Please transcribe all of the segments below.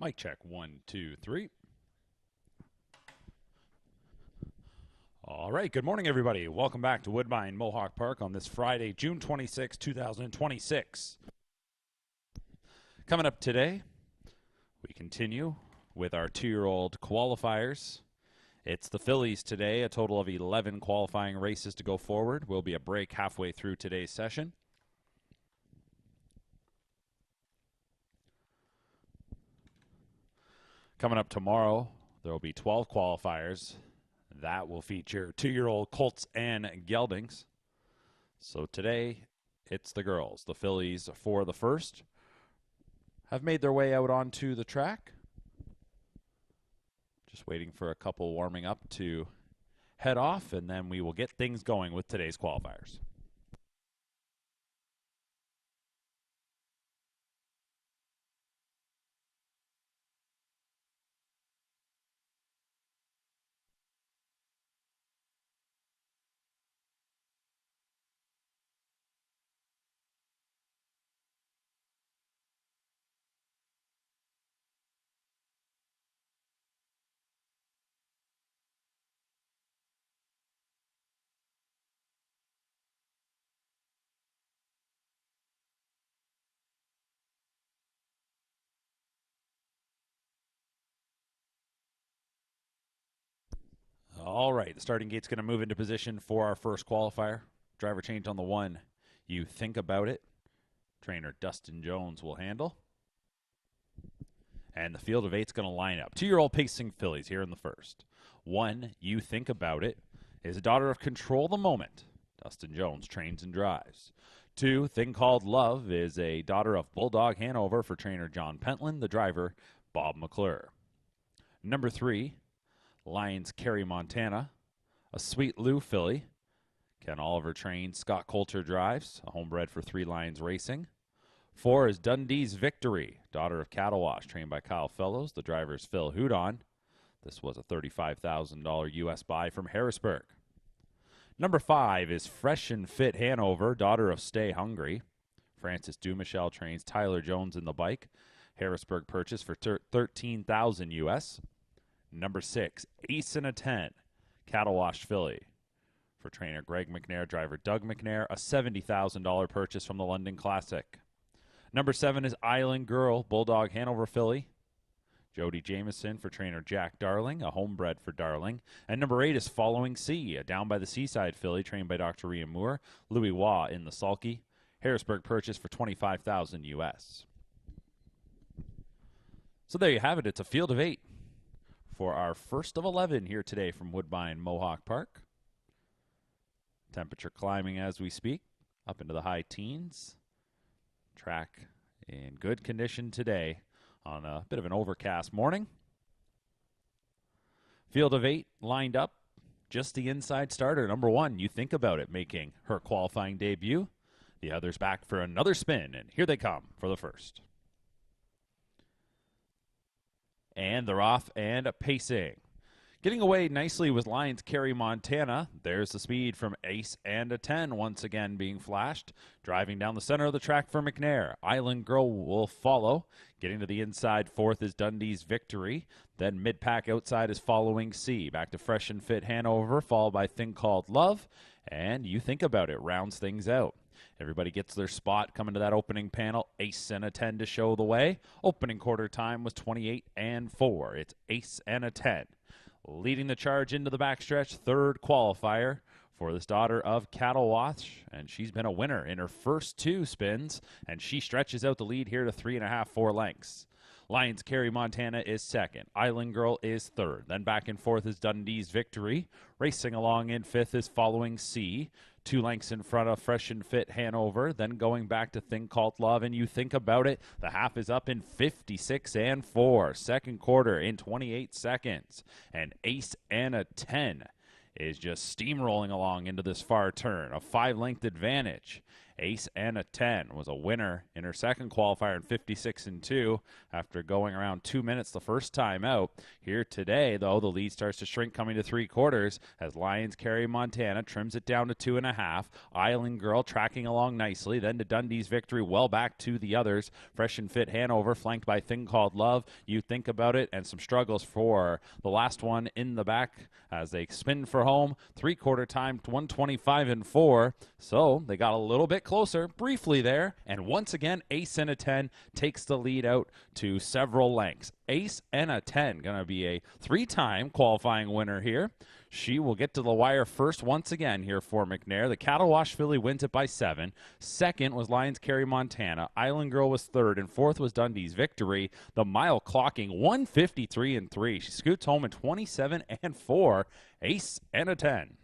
Mic check, 1, 2, 3. All right, good morning, everybody. Welcome back to Woodbine Mohawk Park on this Friday, June 26, 2026. Coming up today, we continue with our 2-year-old qualifiers. It's the fillies today, a total of 11 qualifying races to go forward. Will be a break halfway through today's session. Coming up tomorrow, there will be 12 qualifiers. That will feature 2-year-old colts and geldings. So today, it's the girls. The fillies for the first have made their way out onto the track. Just waiting for a couple warming up to head off, and then we will get things going with today's qualifiers. All right, the starting gate's going to move into position for our first qualifier. Driver change on the 1. You think about it. Trainer Dustin Jones will handle. And the field of 8's going to line up. 2-year-old pacing fillies here in the first. 1, You Think About It, is a daughter of Control the Moment. Dustin Jones trains and drives. 2, Thing Called Love, is a daughter of Bulldog Hanover for trainer John Pentland, the driver Bob McClure. Number 3, Lions Carry Montana, a Sweet Lou filly. Ken Oliver trains, Scott Coulter drives, a homebred for 3 Lions Racing. 4 is Dundee's Victory, daughter of Cattle Wash, trained by Kyle Fellows. The driver is Phil Houdon. This was a $35,000 U.S. buy from Harrisburg. Number 5 is Fresh and Fit Hanover, daughter of Stay Hungry. Francis Dumichel trains Tyler Jones in the bike. Harrisburg purchase for $13,000 U.S. Number 6, Ace in a 10, Cattle Wash filly. For trainer Greg McNair, driver Doug McNair, a $70,000 purchase from the London Classic. Number 7 is Island Girl, Bulldog Hanover filly. Jody Jameson for trainer Jack Darling, a homebred for Darling. And number 8 is Following Sea, a Down by the Seaside filly trained by Dr. Ian Moore. Louis Waugh in the sulky. Harrisburg purchase for $25,000 U.S. So there you have it. It's a field of 8 for our first of 11 here today from Woodbine Mohawk Park. Temperature climbing as we speak, up into the high teens. Track in good condition today on a bit of an overcast morning. Field of 8 lined up. Just the inside starter. Number 1, You Think About It, making her qualifying debut. The others back for another spin, and here they come for the first. And they're off and pacing. Getting away nicely with Lions Carry Montana. There's the speed from Ace and a 10 once again being flashed. Driving down the center of the track for McNair. Island Girl will follow. Getting to the inside, 4th is Dundee's Victory. Then mid-pack outside is Following Sea. Back to Fresh and Fit Hanover, followed by Thing Called Love. And You Think About It rounds things out. Everybody gets their spot coming to that opening panel. Ace and a 10 to show the way. Opening quarter time was 28-4. It's Ace and a 10. Leading the charge into the backstretch, 3rd qualifier for this daughter of Cattle Wash, and she's been a winner in her first 2 spins, and she stretches out the lead here to 3.5, 4 lengths. Lions Carry Montana is 2nd. Island Girl is 3rd. Then back and forth is Dundee's Victory. Racing along in 5th is Following Sea. 2 lengths in front of Fresh and Fit Hanover. Then going back to Thing Called Love, and You Think About It. The half is up in 56-4. Second quarter in 28 seconds. And Ace and a 10 is just steamrolling along into this far turn. A 5-length advantage. Ace and a 10 was a winner in her second qualifier in 56-2 after going around 2 minutes the first time out. Here today, though, the lead starts to shrink coming to 3/4 as Lions carry Montana, trims it down to 2.5. Island Girl tracking along nicely, then to Dundee's victory, well back to the others. Fresh and Fit Hanover, flanked by Thing Called Love. You Think About It, and some struggles for the last one in the back as they spin for home. 3/4 time, 125-4. So they got a little bit closer briefly there. And once again, Ace and a 10 takes the lead out to several lengths. Ace and a 10 going to be a 3-time qualifying winner here. She will get to the wire first once again here for McNair. The Cattle Wash filly wins it by 7. Second was Lions Carry Montana. Island Girl was third, and fourth was Dundee's victory. The mile clocking 153-3. She scoots home in 27-4. Ace and a 10.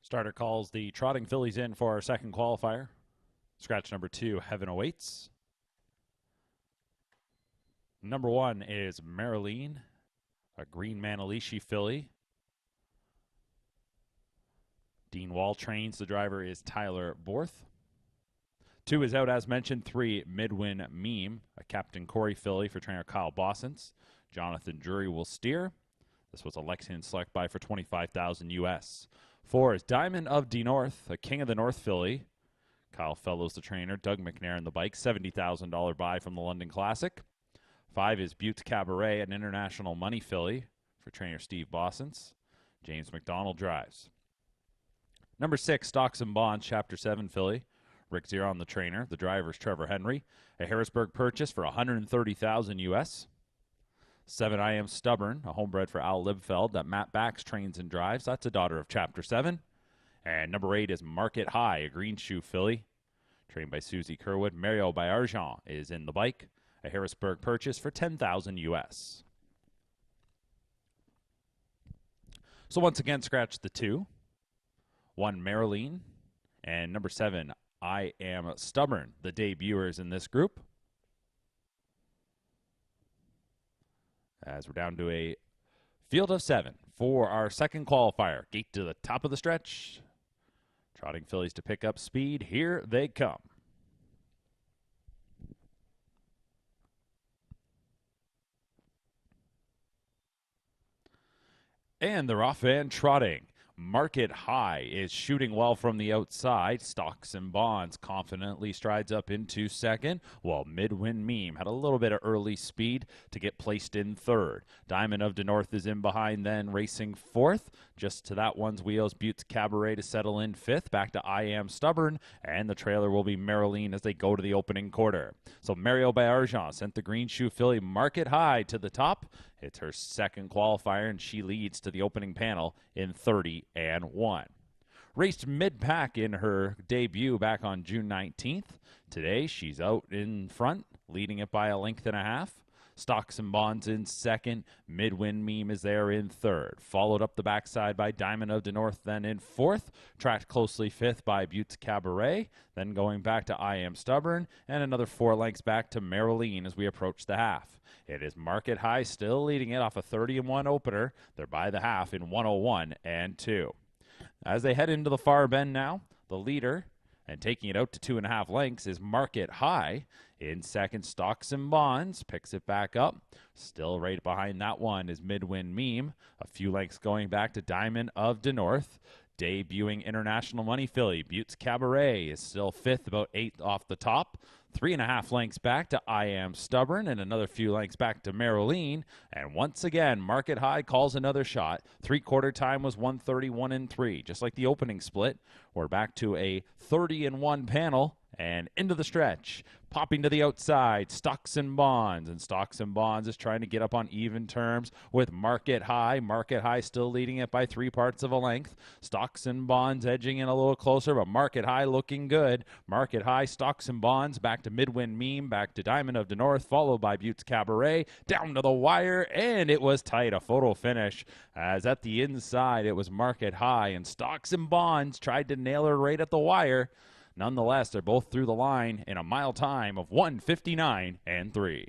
Starter calls the trotting fillies in for our second qualifier. Scratch number 2, Heaven Awaits. Number 1 is Marilyn, a green Manalishi filly. Dean Wall trains. The driver is Tyler Borth. 2 is out, as mentioned. 3, Midwin Meme, a Captain Corey filly for trainer Kyle Bossens. Jonathan Drury will steer. This was a Lexington select buy for $25,000 US. 4 is Diamond of the North, a King of the North filly. Kyle Fellows the trainer. Doug McNair in the bike. $70,000 buy from the London Classic. 5 is Butte Cabaret, an international money filly for trainer Steve Bossens. James McDonald drives. Number 6, Stocks and Bonds, Chapter 7 filly. Rick Zeron, the trainer. The driver is Trevor Henry. A Harrisburg purchase for $130,000 US. 7, I Am Stubborn, a homebred for Al Libfeld that Matt Bax trains and drives. That's a daughter of Chapter 7. And number 8 is Market High, a green shoe filly, trained by Susie Kerwood. Mario Bayarjan is in the bike. A Harrisburg purchase for $10,000 US. So once again, scratch the 2. 1, Marilyn. And number 7, I Am Stubborn, the debuters in this group. As we're down to a field of 7 for our second qualifier. Gate to the top of the stretch. Trotting fillies to pick up speed. Here they come. And they're off and trotting. Market High is shooting well from the outside. Stocks and Bonds confidently strides up into second, while Midwin Meme had a little bit of early speed to get placed in third. Diamond of the North is in behind, then racing fourth. Just to that one's wheels, Butte Cabaret to settle in fifth. Back to I Am Stubborn, and the trailer will be Marilyn as they go to the opening quarter. So Mario Bayarjan sent the green shoe filly Market High to the top. It's her second qualifier, and she leads to the opening panel in 30-1. Raced mid-pack in her debut back on June 19th. Today, she's out in front, leading it by a length and a half. Stocks and Bonds in second. Midwin Meme is there in third. Followed up the backside by Diamond of the North, then in fourth. Tracked closely fifth by Butte Cabaret. Then going back to I Am Stubborn. And another 4 lengths back to Marilyn as we approach the half. It is Market High still leading it off a 30-1 opener. They're by the half in 101-2. As they head into the far bend now, the leader, and taking it out to 2.5 lengths, is Market High. In second, Stocks and Bonds picks it back up. Still right behind that one is Midwin Meme. A few lengths going back to Diamond of the North. Debuting international money filly, Butte Cabaret, is still fifth, about 8 off the top. 3.5 lengths back to I Am Stubborn, and another few lengths back to Marilyn. And once again, Market High calls another shot. 3/4 time was 131-3. Just like the opening split, we're back to a 30-1 panel. And into the stretch, popping to the outside, Stocks and Bonds. And Stocks and Bonds is trying to get up on even terms with Market High. Market High still leading it by 3/4 of a length. Stocks and Bonds edging in a little closer, but Market High looking good. Market High, Stocks and Bonds, back to Midwin Meme, back to Diamond of the North, followed by Butte Cabaret, down to the wire, and it was tight. A photo finish, as at the inside it was Market High, and Stocks and Bonds tried to nail her right at the wire. Nonetheless, they're both through the line in a mile time of 1:59-3.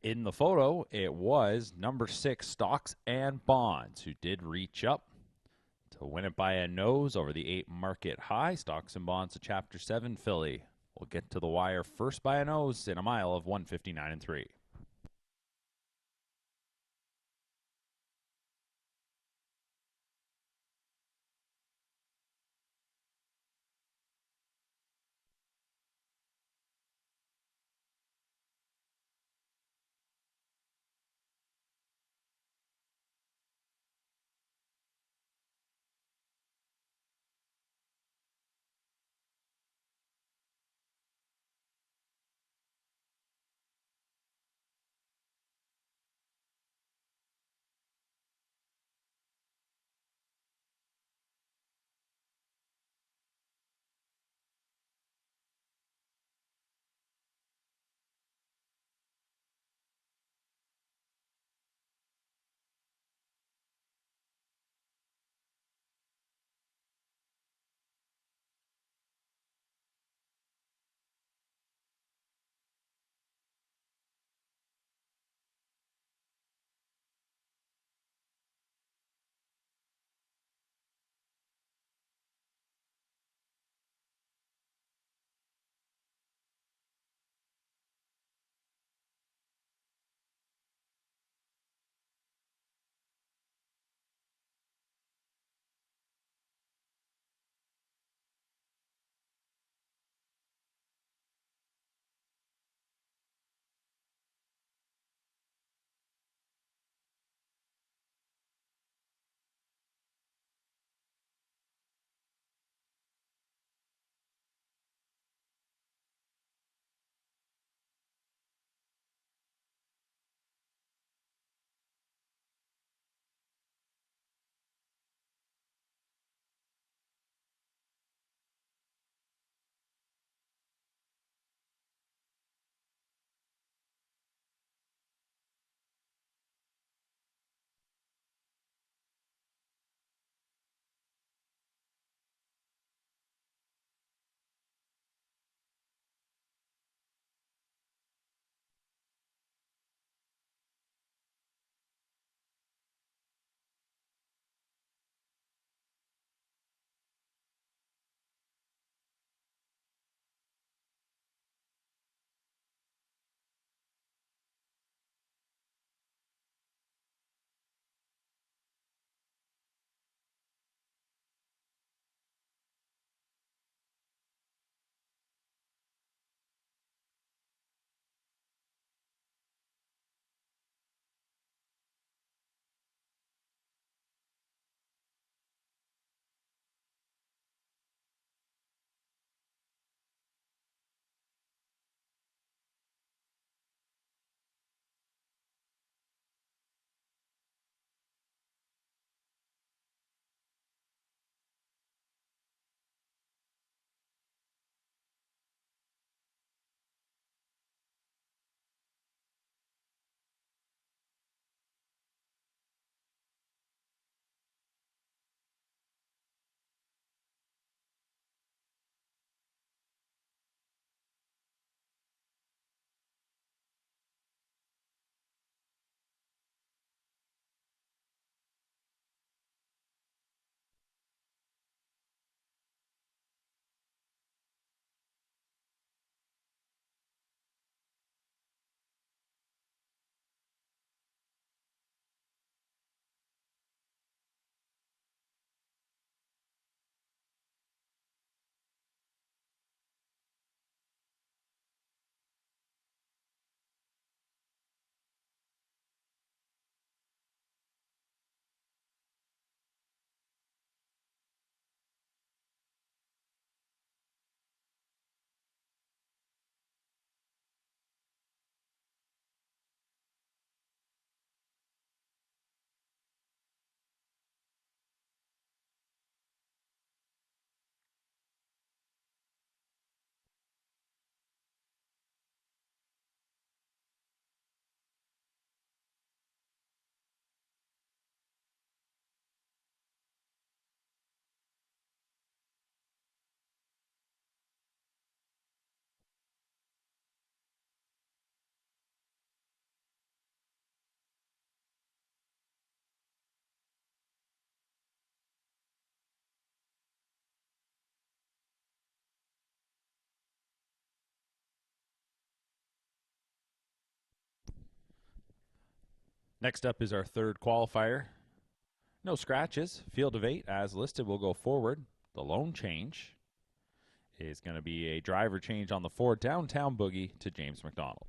In the photo, it was number 6, Stocks and Bonds, who did reach up to win it by a nose over the 8 market high. Stocks and Bonds, a Chapter 7 filly. We'll get to the wire first by a nose in a mile of 159 3. Next up is our third qualifier. No scratches. Field of 8 as listed will go forward. The lone change is going to be a driver change on the 4 Downtown Boogie to James McDonald.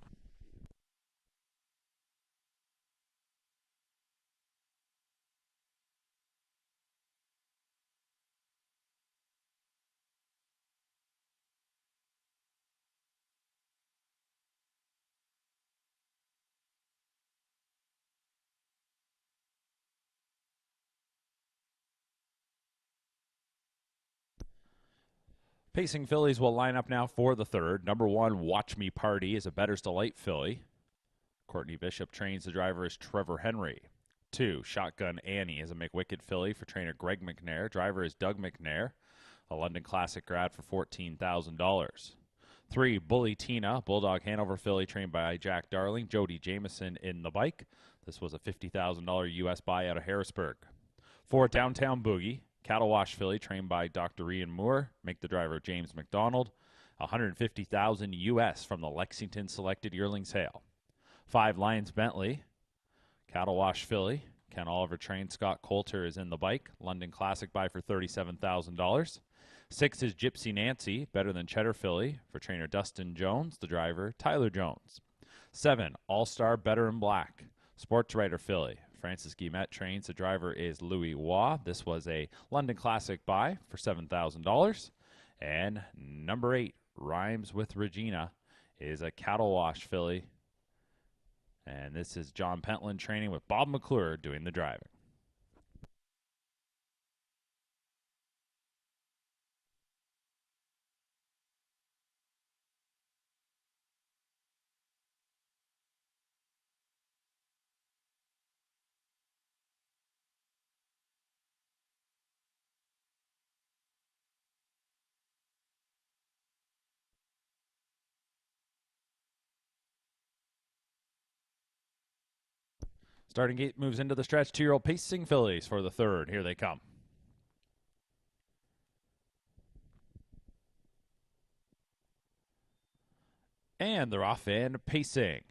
Pacing fillies will line up now for the third. Number 1, Watch Me Party, is a Bettor's Delight filly. Courtney Bishop trains the driver as Trevor Henry. 2, Shotgun Annie, is a McWicked filly for trainer Greg McNair. Driver is Doug McNair, a London Classic grad for $14,000. 3, Bully Tina, Bulldog Hanover filly trained by Jack Darling. Jody Jameson in the bike. This was a $50,000 U.S. buy out of Harrisburg. 4, Downtown Boogie, Cattle Wash filly trained by Dr. Ian Moore. Make the driver James McDonald. $150,000 U.S. from the Lexington Selected Yearling Sale. 5, Lions Bentley, Cattle Wash filly. Ken Oliver trained. Scott Coulter is in the bike. London Classic buy for $37,000. 6 is Gypsy Nancy, Better Than Cheddar filly for trainer Dustin Jones. The driver Tyler Jones. 7, All-Star Better in Black, Sports Writer filly. Francis Guillemette trains. The driver is Louis Waugh. This was a London Classic buy for $7,000. And number 8, Rhymes with Regina, is a Cattle Wash filly. And this is John Pentland training with Bob McClure doing the driving. Starting gate moves into the stretch. 2-year-old pacing fillies for the third. Here they come. And they're off and pacing.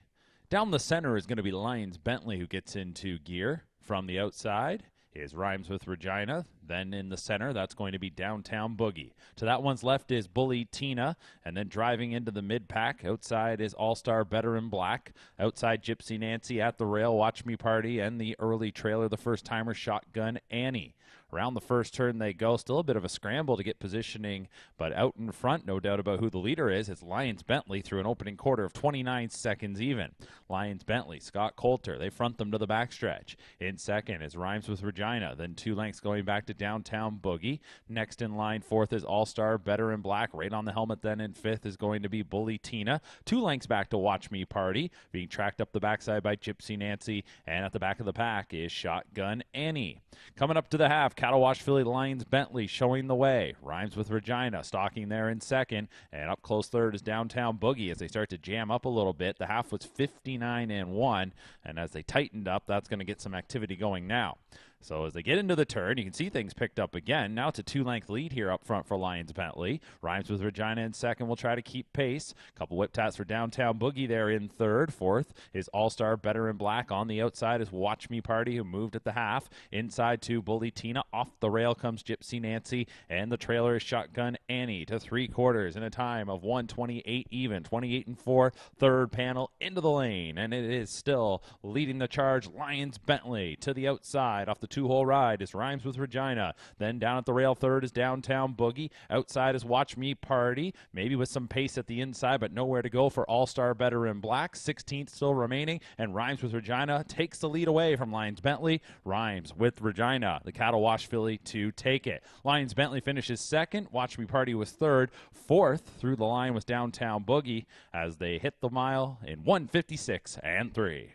Down the center is going to be Lions Bentley, who gets into gear. From the outside is Rhymes with Regina. Then in the center, that's going to be Downtown Boogie. To that one's left is Bully Tina. And then driving into the mid-pack, outside is All-Star Better in Black. Outside, Gypsy Nancy at the rail, Watch Me Party, and the early trailer, the first-timer Shotgun Annie. Around the first turn they go. Still a bit of a scramble to get positioning, but out in front, no doubt about who the leader is. It's Lions Bentley through an opening quarter of 29 seconds even. Lions Bentley, Scott Coulter, they front them to the backstretch. In second is Rhymes with Regina. Then 2 lengths going back to Downtown Boogie. Next in line, fourth is All-Star Better in Black. Right on the helmet then in fifth is going to be Bully Tina. 2 lengths back to Watch Me Party, being tracked up the backside by Gypsy Nancy. And at the back of the pack is Shotgun Annie. Coming up to the half, Cattle Wash filly Lions Bentley showing the way. Rhymes with Regina stalking there in second. And up close third is Downtown Boogie as they start to jam up a little bit. The half was 59-1. And as they tightened up, that's going to get some activity going now. So as they get into the turn, you can see things picked up again. Now it's a 2-length lead here up front for Lions Bentley. Rhymes with Regina in second will try to keep pace. Couple whip taps for Downtown Boogie there in third. Fourth is All-Star Better in Black. On the outside is Watch Me Party, who moved at the half. Inside to Bully Tina. Off the rail comes Gypsy Nancy. And the trailer is Shotgun Annie to 3/4 in a time of 1:28 even. 28-4. Third panel into the lane. And it is still leading the charge. Lions Bentley to the outside off the 2-hole ride is Rhymes with Regina. Then down at the rail third is Downtown Boogie. Outside is Watch Me Party, maybe with some pace at the inside, but nowhere to go for All-Star Better in Black. 16th still remaining, and Rhymes with Regina takes the lead away from Lions Bentley. Rhymes with Regina, the Cattle Wash filly, to take it. Lions Bentley finishes second. Watch Me Party was third. Fourth through the line was Downtown Boogie as they hit the mile in 1:56-3.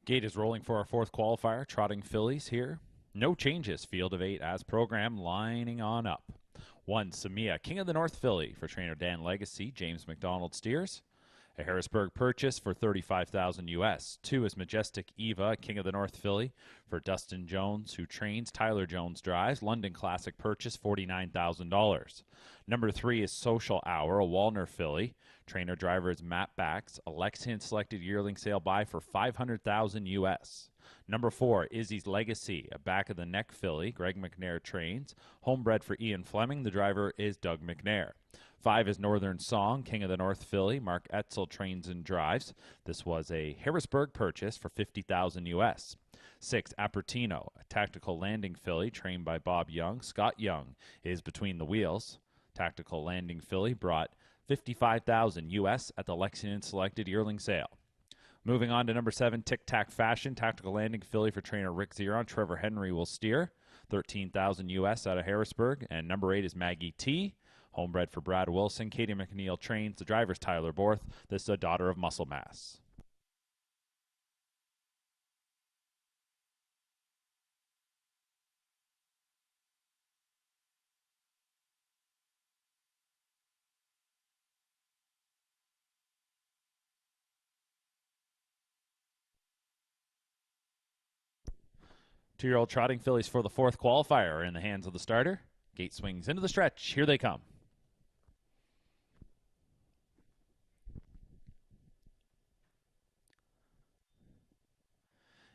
Gate is rolling for our fourth qualifier, trotting fillies here. No changes, field of 8 as programmed, lining on up. 1, Samia, King of the North filly for trainer Dan Legacy, James McDonald steers. A Harrisburg purchase for $35,000 US. 2 is Majestic Eva, King of the North filly for Dustin Jones, who trains. Tyler Jones drives. London Classic purchase, $49,000. Number 3 is Social Hour, a Walner filly. Trainer driver is Matt Bax. A Lexington selected yearling sale buy for $500,000 US. Number 4, Izzy's Legacy, a back of the neck filly. Greg McNair trains. Homebred for Ian Fleming. The driver is Doug McNair. 5 is Northern Song, King of the North filly. Mark Etzel trains and drives. This was a Harrisburg purchase for $50,000 US. 6, Apertino, a tactical landing filly trained by Bob Young. Scott Young is between the wheels. Tactical landing filly brought $55,000 US at the Lexington selected yearling sale. Moving on to number 7, Tic Tac Fashion, tactical landing filly for trainer Rick Zeron. Trevor Henry will steer. $13,000 US out of Harrisburg. And number 8 is Maggie T, homebred for Brad Wilson. Katie McNeil trains. The driver's Tyler Borth. This is a daughter of Muscle Mass. Two-year-old trotting fillies for the fourth qualifier are in the hands of the starter. Gate swings into the stretch. Here they come.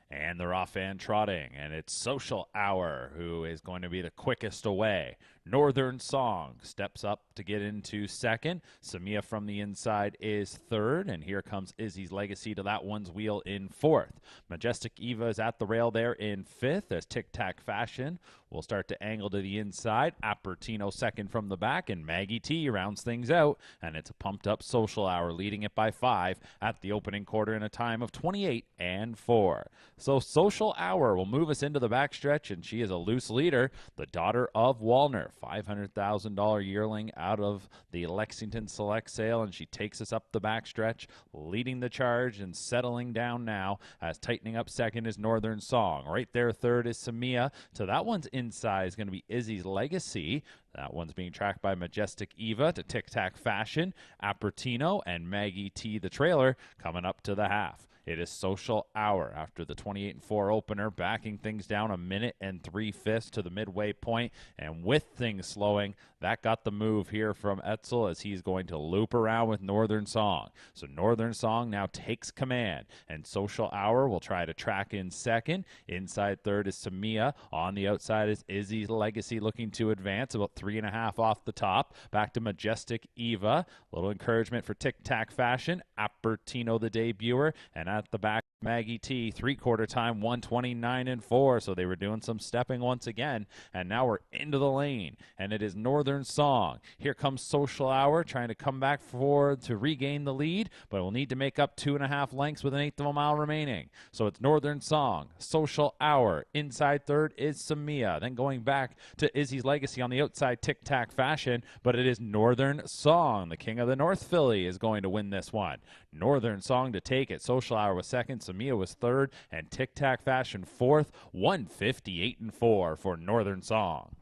And they're off and trotting, and it's Social Hour who is going to be the quickest away. Northern Song steps up to get into second. Samia from the inside is third, and here comes Izzy's Legacy to that one's wheel in fourth. Majestic Eva is at the rail there in fifth as Tic Tac Fashion will start to angle to the inside. Apertino second from the back, and Maggie T rounds things out, and it's a pumped up Social Hour leading it by 5 at the opening quarter in a time of 28 and 4. So Social Hour will move us into the backstretch, and she is a loose leader, the daughter of Walner. $500,000 yearling out of the Lexington Select sale, and she takes us up the backstretch, leading the charge and settling down now as tightening up second is Northern Song. Right there third is Samia. To that one's inside is going to be Izzy's Legacy. That one's being tracked by Majestic Eva to Tic Tac Fashion, Apertino, and Maggie T, the trailer, coming up to the half. It is Social Hour after the 28-4 opener, backing things down 1 minute and 3/5 to the midway point, and with things slowing, that got the move here from Etzel as he's going to loop around with Northern Song. So Northern Song now takes command, and Social Hour will try to track in second. Inside third is Samia. On the outside is Izzy's Legacy looking to advance, about 3.5 off the top. Back to Majestic Eva. A little encouragement for Tic Tac Fashion. Apertino, the debuter, and at the back, Maggie T, 3/4 time, 129 and 4. So they were doing some stepping once again, and now we're into the lane, and it is Northern Song. Here comes Social Hour trying to come back forward to regain the lead, but will need to make up 2.5 lengths with 1/8 of a mile remaining. So it's Northern Song, Social Hour. Inside third is Samia. Then going back to Izzy's Legacy on the outside, Tic Tac Fashion, but it is Northern Song. The King of the North filly is going to win this one. Northern Song to take it. Social Hour was second. Samia was third, and Tic Tac Fashion fourth. 158 and 4 for Northern Song.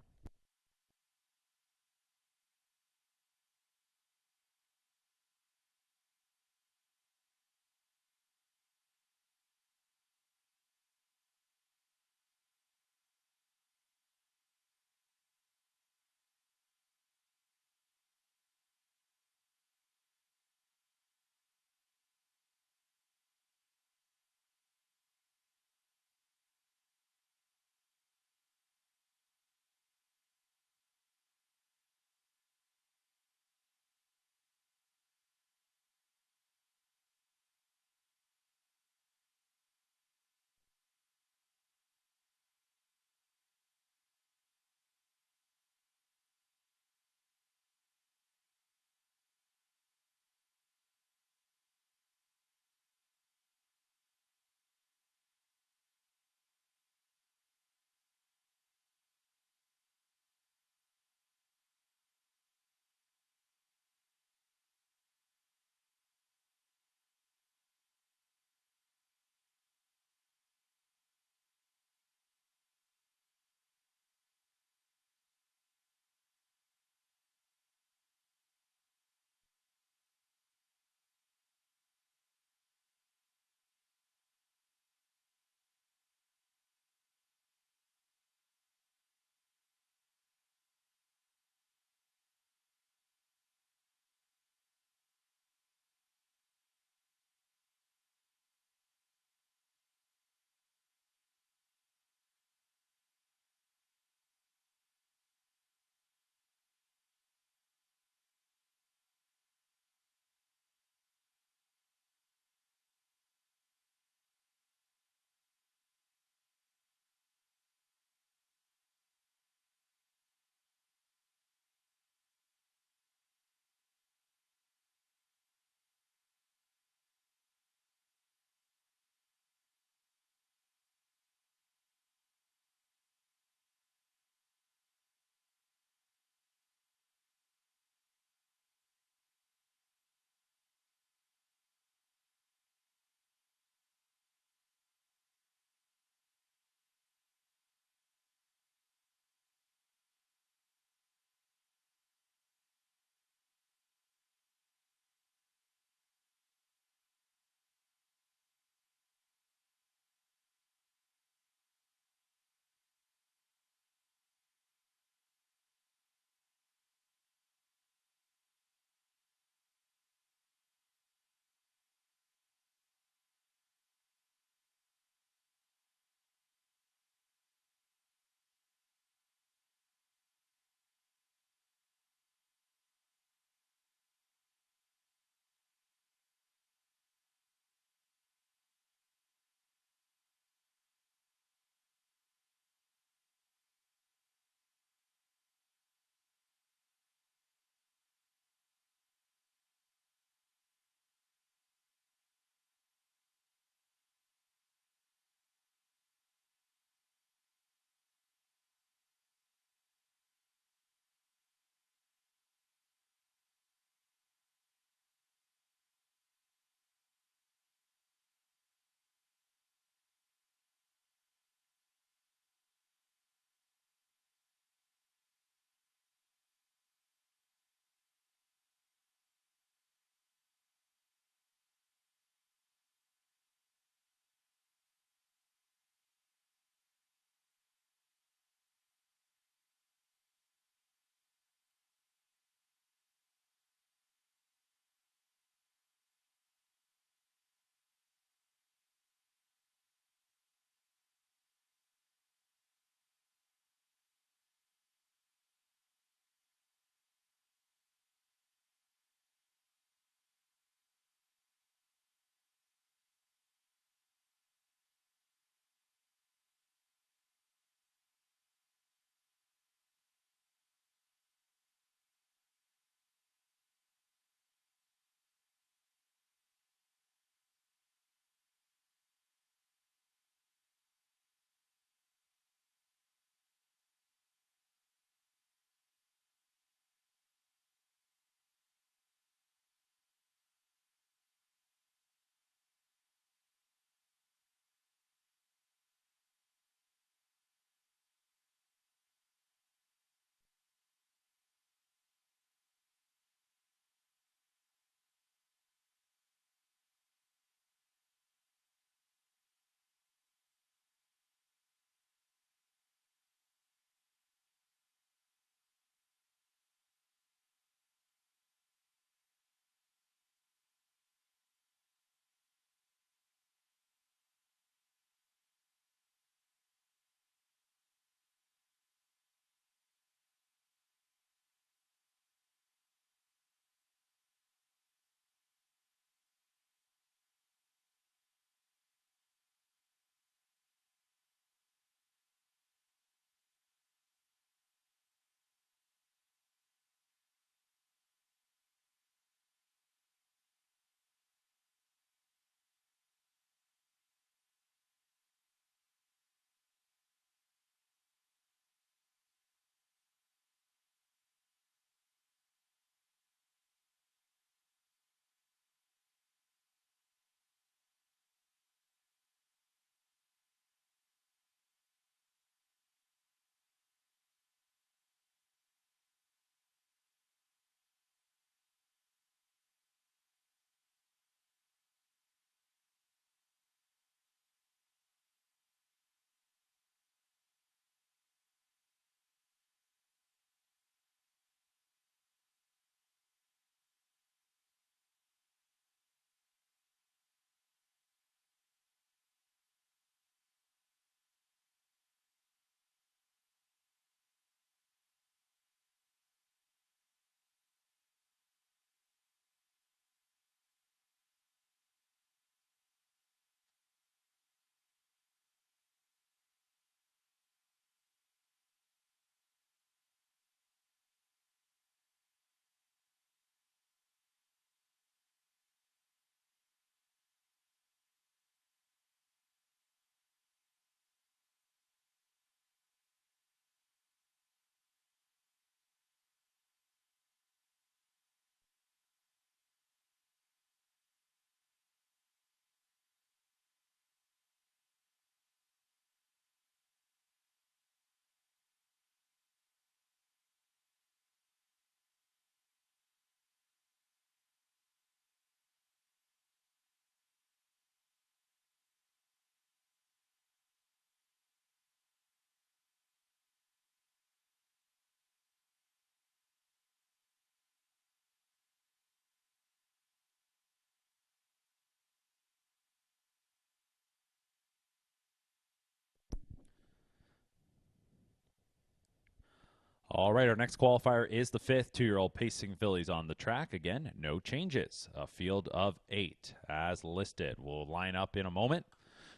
All right, our next qualifier is the fifth. 2-year-old pacing fillies on the track. Again, no changes. A field of 8 as listed. We'll line up in a moment.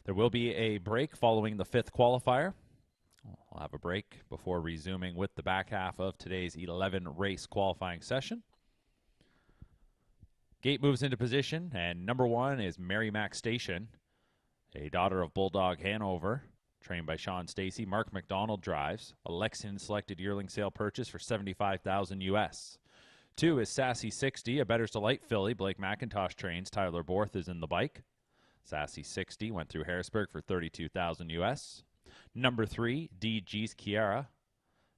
There will be a break following the fifth qualifier. We'll have a break before resuming with the back half of today's 11-race qualifying session. Gate moves into position, and number 1 is Mary Mac Station, a daughter of Bulldog Hanover, trained by Sean Stacy. Mark McDonald drives. A Lexington selected yearling sale purchase for $75,000 US. 2 is Sassy 60, a Bettor's Delight filly. Blake McIntosh trains. Tyler Borth is in the bike. Sassy 60 went through Harrisburg for $32,000 US. Number 3, DG's Kiara.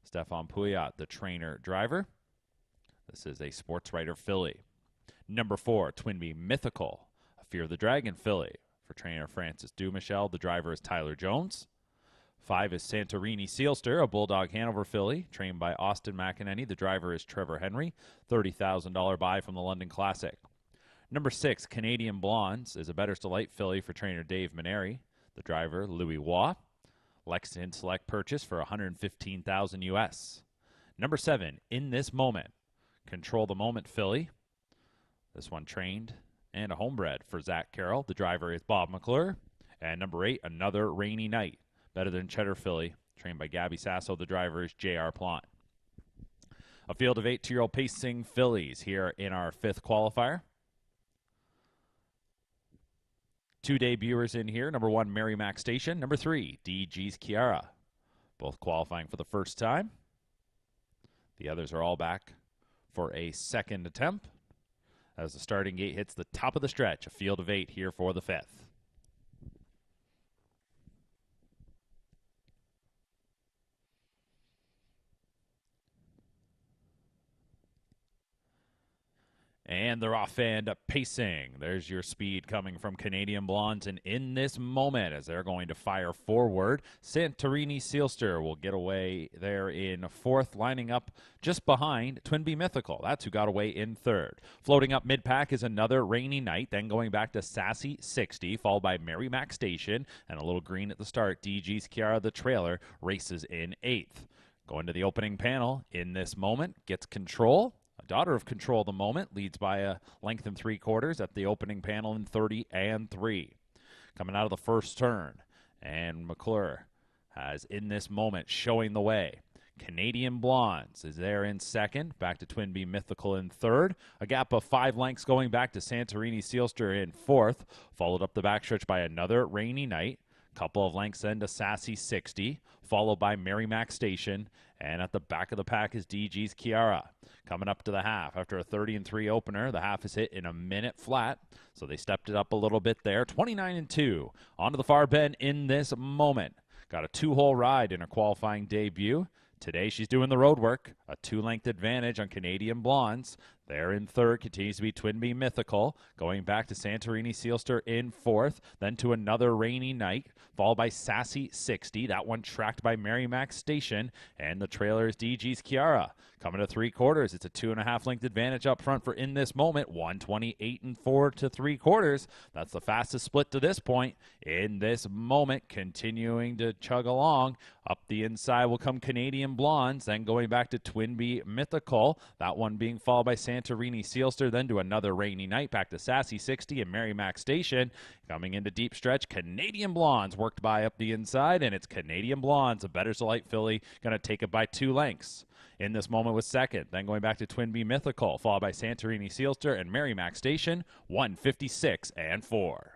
Stefan Pouillat, the trainer driver. This is a sports writer filly. Number 4, Twinbee Mythical, a Fear of the Dragon filly. For trainer Francis Dumichel, the driver is Tyler Jones. 5 is Santorini Sealster, a Bulldog Hanover filly, trained by Austin McEnany. The driver is Trevor Henry. $30,000 buy from the London Classic. Number 6, Canadian Blondes, is a Bettor's Delight filly for trainer Dave Maneri. The driver, Louis Waugh. Lexington select purchase for $115,000 US. Number 7, In This Moment, Control the Moment filly. This one trained and a homebred for Zach Carroll. The driver is Bob McClure. And number 8, Another Rainy Night, Better Than Cheddar filly, trained by Gabby Sasso. The driver is J.R. Plant. A field of 8 2-year-old pacing fillies here in our fifth qualifier. 2 debuters in here. Number 1, Mary Mac Station. Number 3, DG's Kiara. Both qualifying for the first time. The others are all back for a second attempt. As the starting gate hits the top of the stretch, a field of 8 here for the fifth. And they're off and pacing. There's your speed coming from Canadian Blondes. And in this moment, as they're going to fire forward, Santorini Sealster will get away there in fourth, lining up just behind Twinbee Mythical. That's who got away in third. Floating up mid-pack is Another Rainy Night, then going back to Sassy 60, followed by Mary Mac Station, and a little green at the start. DG's Kiara, the trailer, races in eighth. Going to the opening panel, In This Moment, gets control. Daughter of Control the Moment leads by a length and 3/4 at the opening panel in 30-3. Coming out of the first turn, and McClure has In This Moment showing the way. Canadian Blondes is there in second, back to Twinbee Mythical in third. A gap of 5 lengths going back to Santorini Sealster in fourth, followed up the backstretch by Another Rainy Night. Couple of lengths then to Sassy 60, followed by Mary Mac Station, and at the back of the pack is DG's Kiara. Coming up to the half. After a 30-3 opener, the half is hit in a minute flat, so they stepped it up a little bit there. 29-2. Onto the far bend In This Moment. Got a 2-hole ride in her qualifying debut. Today she's doing the road work. A 2-length advantage on Canadian Blondes. There in third continues to be Twinbee Mythical, going back to Santorini Sealster in fourth, then to Another Rainy Night, followed by Sassy 60. That one tracked by Mary Mac Station, and the trailer is DG's Kiara. Coming to 3/4, it's a 2.5 length advantage up front for In This Moment, 128-4 to 3/4. That's the fastest split to this point. In This Moment continuing to chug along. Up the inside will come Canadian Blondes, then going back to Twinbee Mythical. That one being followed by Santorini Sealster, then to Another Rainy Night, back to Sassy 60 and Mary Mac Station. Coming into deep stretch, Canadian Blondes worked by up the inside, and it's Canadian Blondes, a Bettor's Delight filly, going to take it by 2 lengths. In This Moment was second, then going back to Twinbee Mythical, followed by Santorini Sealster and Mary Mac Station, 156-4.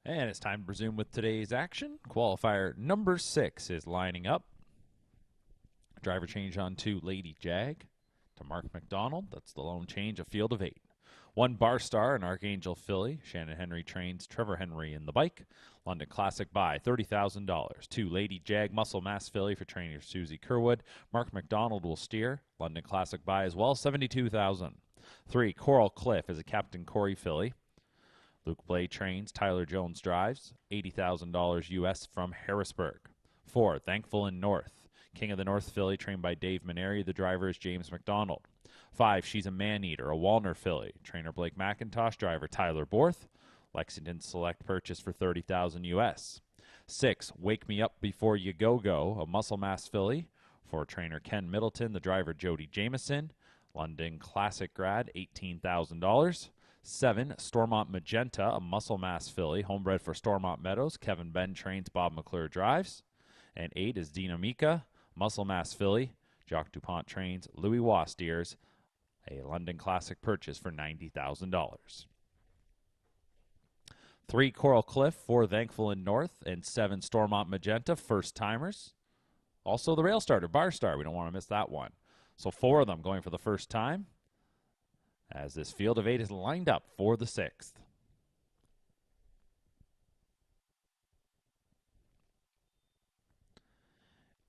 And it's time to resume with today's action. Qualifier number 6 is lining up. Driver change on 2, Lady Jag to Mark McDonald. That's the lone change, a field of 8. 1 Bar Star, an Archangel filly. Shannon Henry trains Trevor Henry in the bike. London Classic by $30,000. 2 Lady Jag Muscle Mass filly for trainer Susie Kerwood. Mark McDonald will steer. London Classic by as well, $72,000. 3 Coral Cliff is a Captain Corey filly. Luke Blay trains, Tyler Jones drives, $80,000 US from Harrisburg. 4 Thankful in North. King of the North filly trained by Dave Maneri. The driver is James McDonald. 5 She's a Man-Eater, a Walner filly. Trainer Blake McIntosh, driver Tyler Borth. Lexington Select purchase for $30,000 US. 6 Wake Me Up Before You Go, a Muscle Mass filly. For trainer Ken Middleton, the driver Jody Jameson. London Classic grad, $18,000. 7 Stormont Magenta, a Muscle Mass filly, homebred for Stormont Meadows. Kevin Ben trains, Bob McClure drives. And 8 is Dinamika, Muscle Mass filly. Jacques Dupont trains, Louis Waugh steers. A London Classic purchase for $90,000. 3 Coral Cliff, 4 Thankful in North, and 7 Stormont Magenta, first timers. Also the rail starter, Bar Star. We don't want to miss that one. So 4 of them going for the first time, as this field of 8 is lined up for the 6th.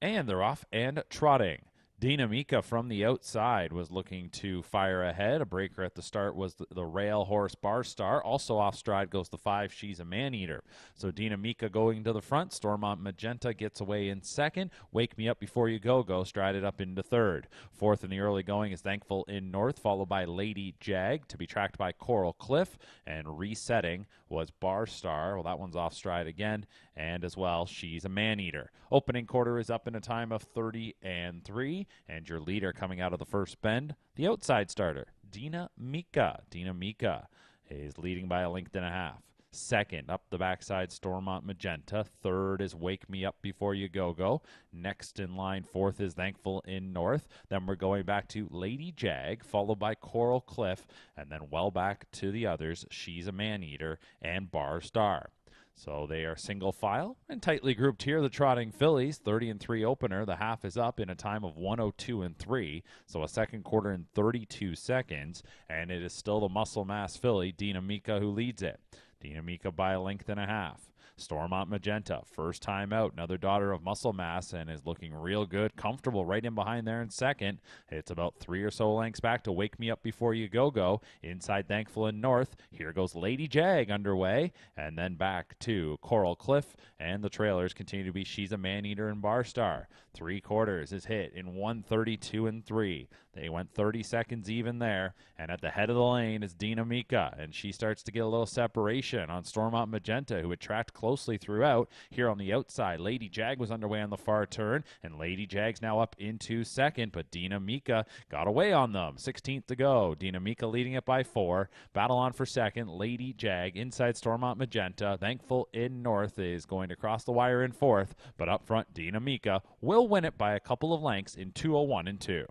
And they're off and trotting. Dinamika from the outside was looking to fire ahead. A breaker at the start was the rail horse Bar Star. Also off stride goes the 5, She's a Man-Eater. So Dinamika going to the front. Stormont Magenta gets away in second. Wake Me Up Before You Go strided up into third. 4th in the early going is Thankful in North, followed by Lady Jag, to be tracked by Coral Cliff. And resetting was Bar Star. Well, that one's off stride again. And as well, She's a Man-Eater. Opening quarter is up in a time of 30-3. And your leader coming out of the first bend, the outside starter, Dinamika. Dinamika is leading by a length and a half. Second, up the backside, Stormont Magenta. Third is Wake Me Up Before You Go. Next in line, 4th is Thankful in North. Then we're going back to Lady Jag, followed by Coral Cliff, and then well back to the others, She's a Man-Eater and Bar Star. So they are single file and tightly grouped here. The trotting fillies, 30-3 opener. The half is up in a time of 102-3. So a second quarter in 32 seconds. And it is still the muscle mass filly, Dinamika, who leads it. Dinamika by a length and a half. Stormont Magenta, first time out, another daughter of Muscle Mass, and is looking real good, comfortable right in behind there in second. It's about 3 or so lengths back to Wake Me Up Before You Go. Inside Thankful in North. Here goes Lady Jag underway, and then back to Coral Cliff, and the trailers continue to be She's a Man-Eater and Bar Star. 3 quarters is hit in 132-3. They went 30 seconds even there, and at the head of the lane is Dinamika, and she starts to get a little separation on Stormont Magenta, who had tracked closely throughout. Here on the outside, Lady Jag was underway on the far turn, and Lady Jag's now up into second, but Dinamika got away on them. 16th to go. Dinamika leading it by 4. Battle on for second. Lady Jag inside Stormont Magenta. Thankful in North is going to cross the wire in 4th, but up front, Dinamika will win it by a couple of lengths in 2:01 and 2.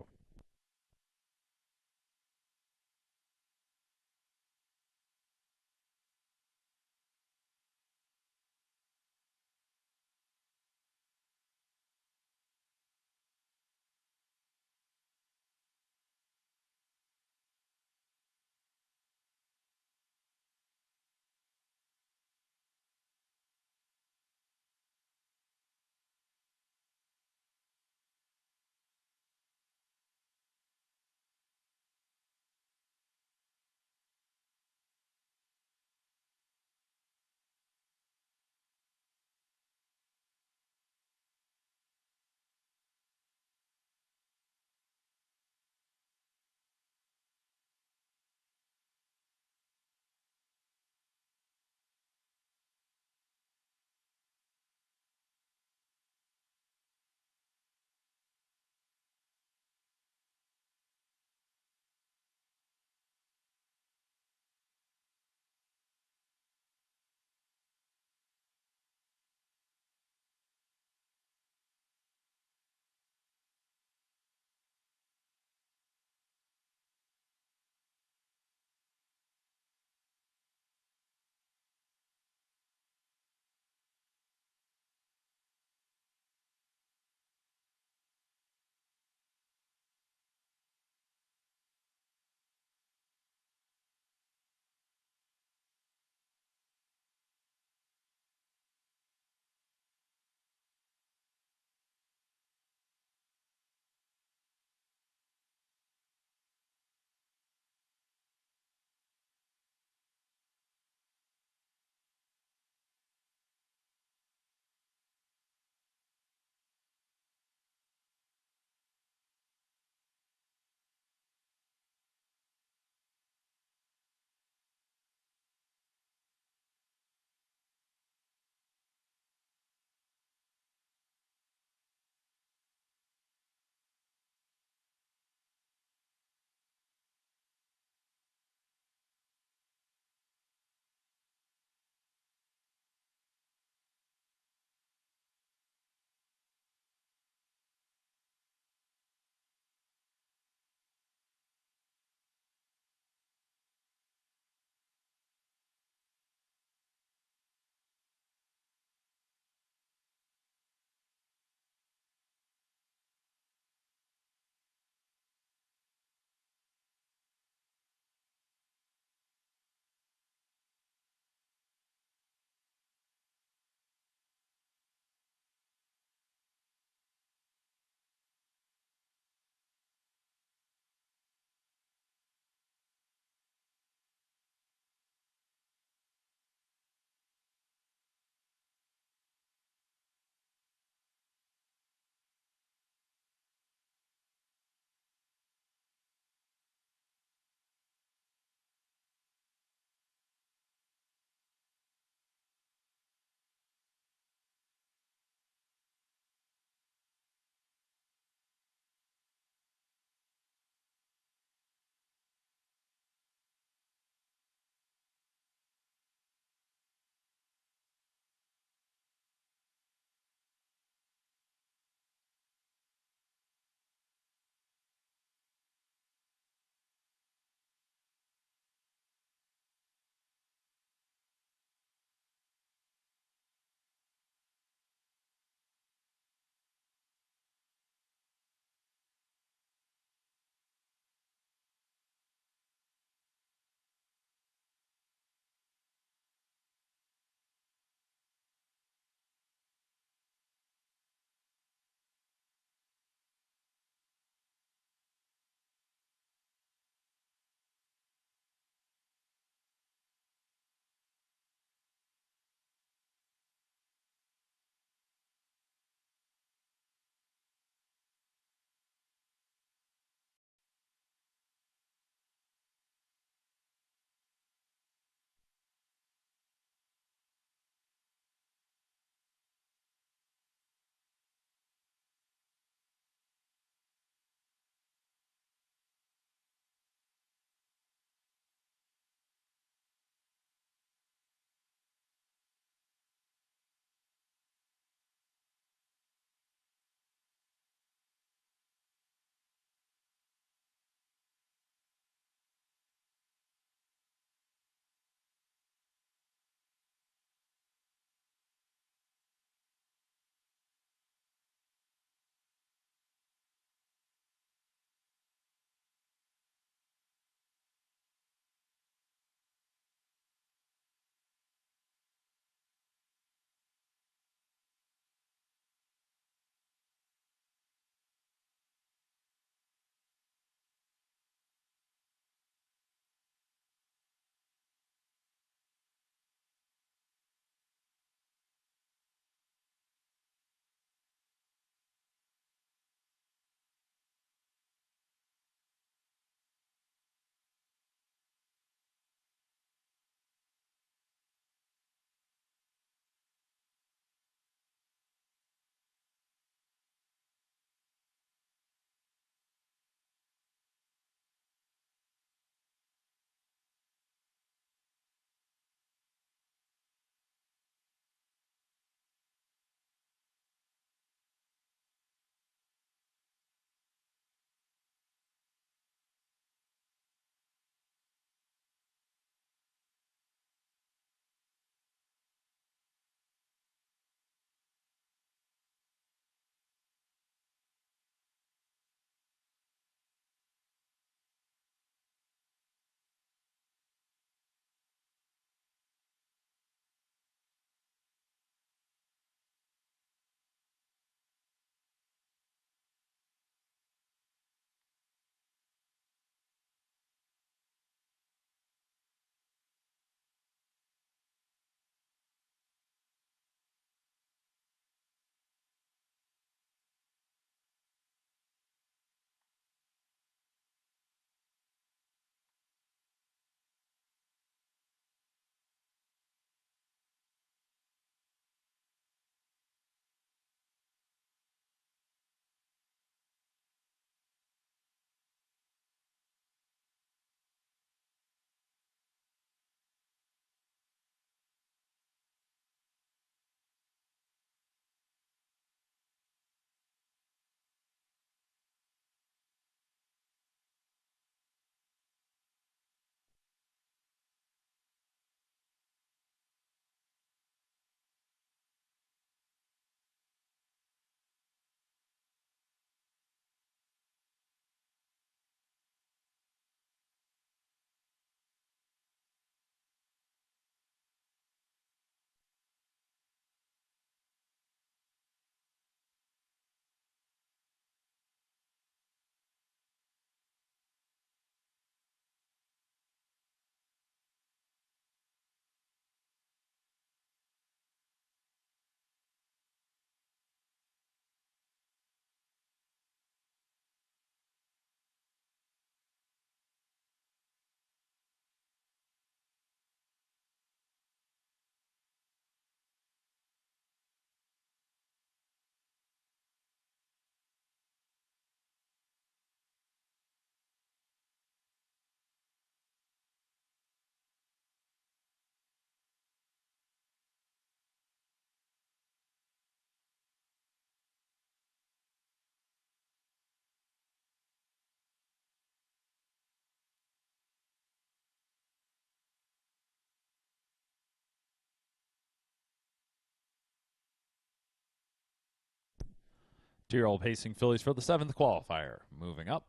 2-year-old pacing fillies for the 7th qualifier. Moving up.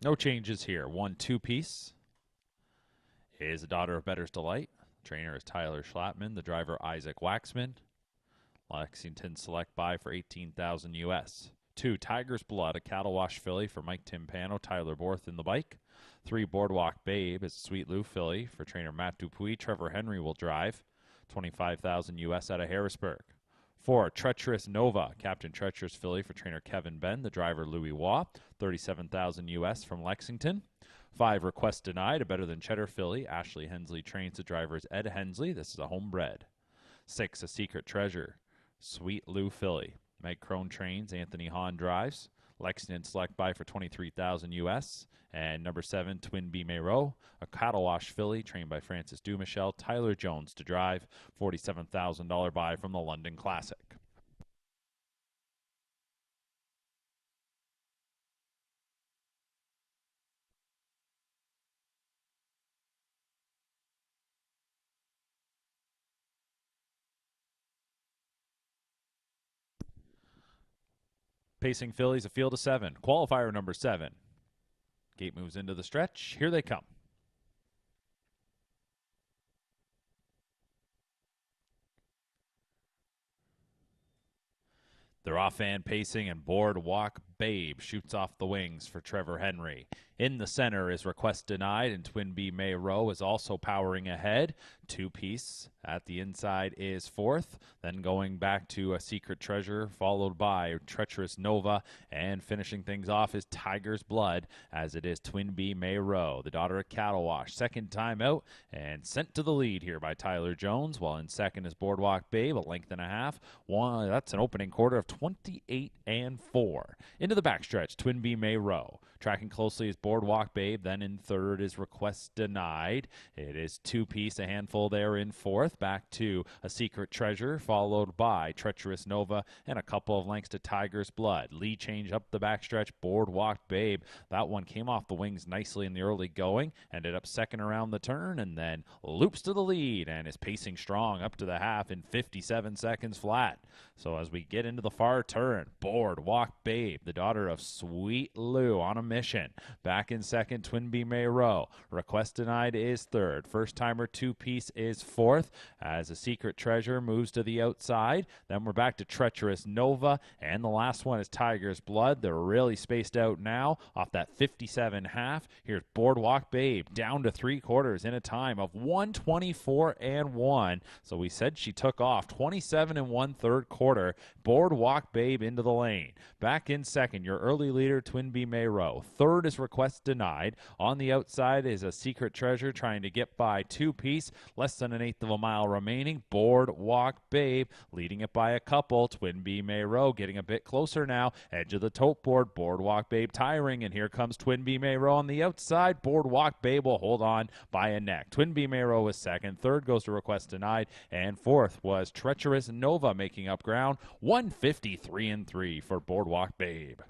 No changes here. 1 2-piece is a Daughter of Better's Delight. Trainer is Tyler Schlattman. The driver, Isaac Waxman. Lexington select buy for $18,000 US. 2 Tiger's Blood, a cattle wash filly for Mike Timpano, Tyler Borth in the bike. 3 Boardwalk Babe is a Sweet Lou filly for trainer Matt Dupuis. Trevor Henry will drive. $25,000 US out of Harrisburg. 4 Treacherous Nova, Captain Treacherous filly for trainer Kevin Ben. The driver Louis Waugh. $37,000 US from Lexington. 5 Request Denied, a Better Than Cheddar filly. Ashley Hensley trains. The driver is Ed Hensley. This is a homebred. 6 A Secret Treasure, Sweet Lou filly. Meg Crone trains. Anthony Hahn drives. Lexington select buy for $23,000 US. And number 7, Twin B Mayrow, a cattle wash filly trained by Francis Dumichel. Tyler Jones to drive. $47,000 buy from the London Classic. Pacing fillies, a field of 7. Qualifier number 7. Gate moves into the stretch. Here they come. They're off-hand pacing, and Boardwalk Babe shoots off the wings for Trevor Henry. In the center is Request Denied, and Twin B Mayrow is also powering ahead. 2-piece at the inside is 4th. Then going back to A Secret Treasure, followed by Treacherous Nova, and finishing things off is Tiger's Blood, as it is Twin B Mayrow, the Daughter of Cattle Wash. Second time out, and sent to the lead here by Tyler Jones, while in second is Boardwalk Babe, a length and a half. That's an opening quarter of 28 and 4. Into the backstretch, Twin B Mayrow. Tracking closely is Boardwalk Babe. Then in third is Request Denied. It is 2-piece, a handful there in 4th. Back to A Secret Treasure, followed by Treacherous Nova, and a couple of lengths to Tiger's Blood. Lead change up the backstretch, Boardwalk Babe. That one came off the wings nicely in the early going, ended up second around the turn, and then loops to the lead and is pacing strong up to the half in 57 seconds flat. So as we get into the far turn, Boardwalk Babe, the Daughter of Sweet Lou, on a mission. Back in second, Twin B Mayrow. Request Denied is third. First timer 2-piece is 4th, as A Secret Treasure moves to the outside. Then we're back to Treacherous Nova, and the last one is Tiger's Blood. They're really spaced out now off that 57 half. Here's Boardwalk Babe down to 3/4 in a time of 1:24 and 1. So we said she took off 27 and 1/3 quarter. Boardwalk Babe into the lane. Back in second, your early leader, Twin B Mayrow. Third is Request Denied. On the outside is A Secret Treasure trying to get by 2-piece. Less than an eighth of a mile remaining. Boardwalk Babe leading it by a couple. Twin B Mayrow getting a bit closer now. Edge of the tote board. Boardwalk Babe tiring, and here comes Twin B Mayrow on the outside. Boardwalk Babe will hold on by a neck. Twin B Mayrow was second. Third goes to Request Denied, and 4th was Treacherous Nova making up ground. 153 and 3 for Boardwalk Babe.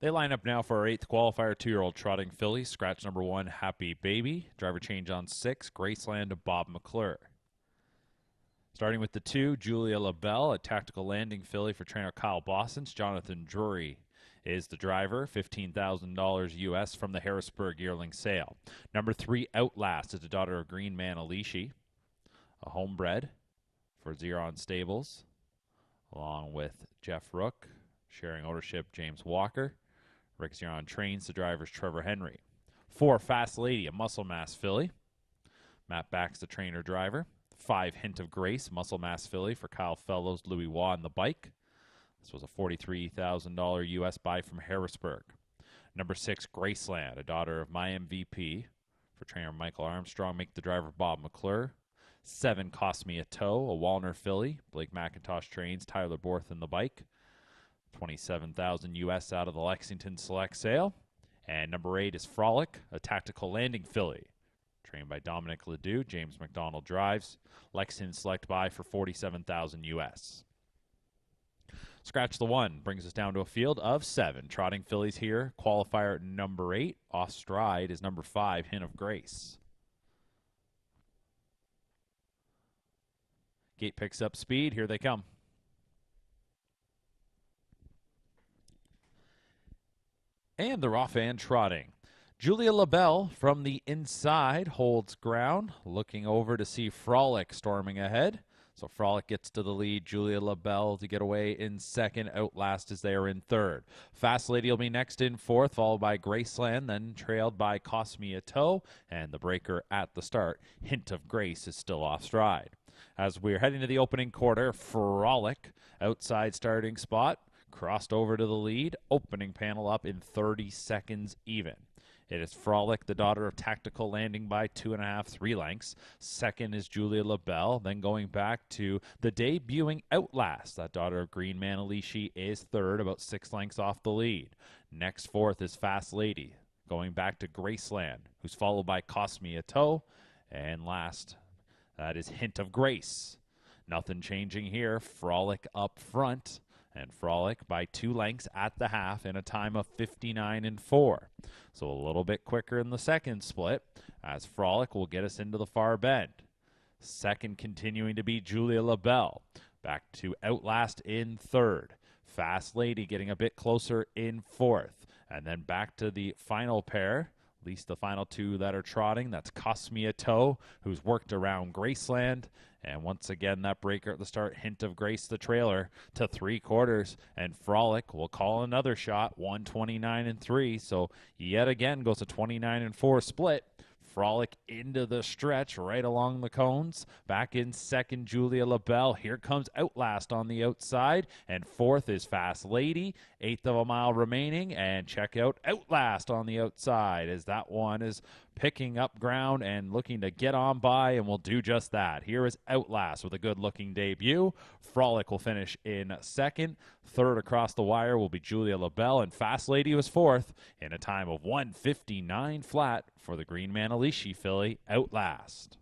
They line up now for our 8th qualifier, 2-year-old trotting filly. Scratch number 1, Happy Baby. Driver change on 6, Graceland, Bob McClure. Starting with the 2, Julia LaBelle, a tactical landing filly for trainer Kyle Bossens. Jonathan Drury is the driver, $15,000 US from the Harrisburg yearling sale. Number 3, Outlast, is the daughter of Green Man Alishi, a homebred for Xeron Stables, along with Jeff Rook, sharing ownership James Walker. Rick Xeron trains the drivers Trevor Henry. 4, Fast Lady, a muscle mass filly. Matt Bax, the trainer driver. 5, Hint of Grace, muscle mass filly for Kyle Fellows, Louis Waugh, and the bike. This was a $43,000 US buy from Harrisburg. Number 6, Graceland, a daughter of My MVP for trainer Michael Armstrong. Make the driver Bob McClure. 7, Cost Me a Toe, a Walner filly. Blake McIntosh trains Tyler Borth in the bike. $27,000 US out of the Lexington Select sale. And number 8 is Frolic, a tactical landing filly. Trained by Dominic Ledoux, James McDonald drives. Lexington Select buy for $47,000 US. Scratch the 1 brings us down to a field of 7. Trotting fillies here. Qualifier number 8. Off stride is number 5, Hint of Grace. Gate picks up speed. Here they come. And they're off and trotting. Julia LaBelle from the inside holds ground, looking over to see Frolic storming ahead. So Frolic gets to the lead. Julia LaBelle to get away in second. Outlast is there in third. Fast Lady will be next in fourth, followed by Graceland, then trailed by Cost Me a Toe. And the breaker at the start, Hint of Grace, is still off stride. As we're heading to the opening quarter, Frolic, outside starting spot, crossed over to the lead, opening panel up in 30 seconds even. It is Frolic, the daughter of Tactical, landing by 2.5, 3 lengths. Second is Julia LaBelle. Then going back to the debuting Outlast, that daughter of Green Man Alishi, is third, about 6 lengths off the lead. Next fourth is Fast Lady, going back to Graceland, who's followed by Cost Me a Toe. And last, that is Hint of Grace. Nothing changing here. Frolic up front. And Frolic by 2 lengths at the half in a time of 59.4. So a little bit quicker in the second split, as Frolic will get us into the far bend. Second continuing to be Julia LaBelle. Back to Outlast in third. Fast Lady getting a bit closer in fourth. And then back to the final pair, at least the final 2 that are trotting. That's Cost Me a Toe, who's worked around Graceland. And once again, that breaker at the start, Hint of Grace, the trailer, to 3/4. And Frolic will call another shot, 129.3. So yet again goes a 29.4 split. Frolic into the stretch right along the cones. Back in second, Julia LaBelle. Here comes Outlast on the outside. And fourth is Fast Lady. 1/8 of a mile remaining. And check out Outlast on the outside, as that one is picking up ground and looking to get on by, and will do just that. Here is Outlast with a good-looking debut. Frolic will finish in second. Third across the wire will be Julia LaBelle, and Fast Lady was fourth in a time of 1:59 flat for the Green Man Alishi filly, Outlast.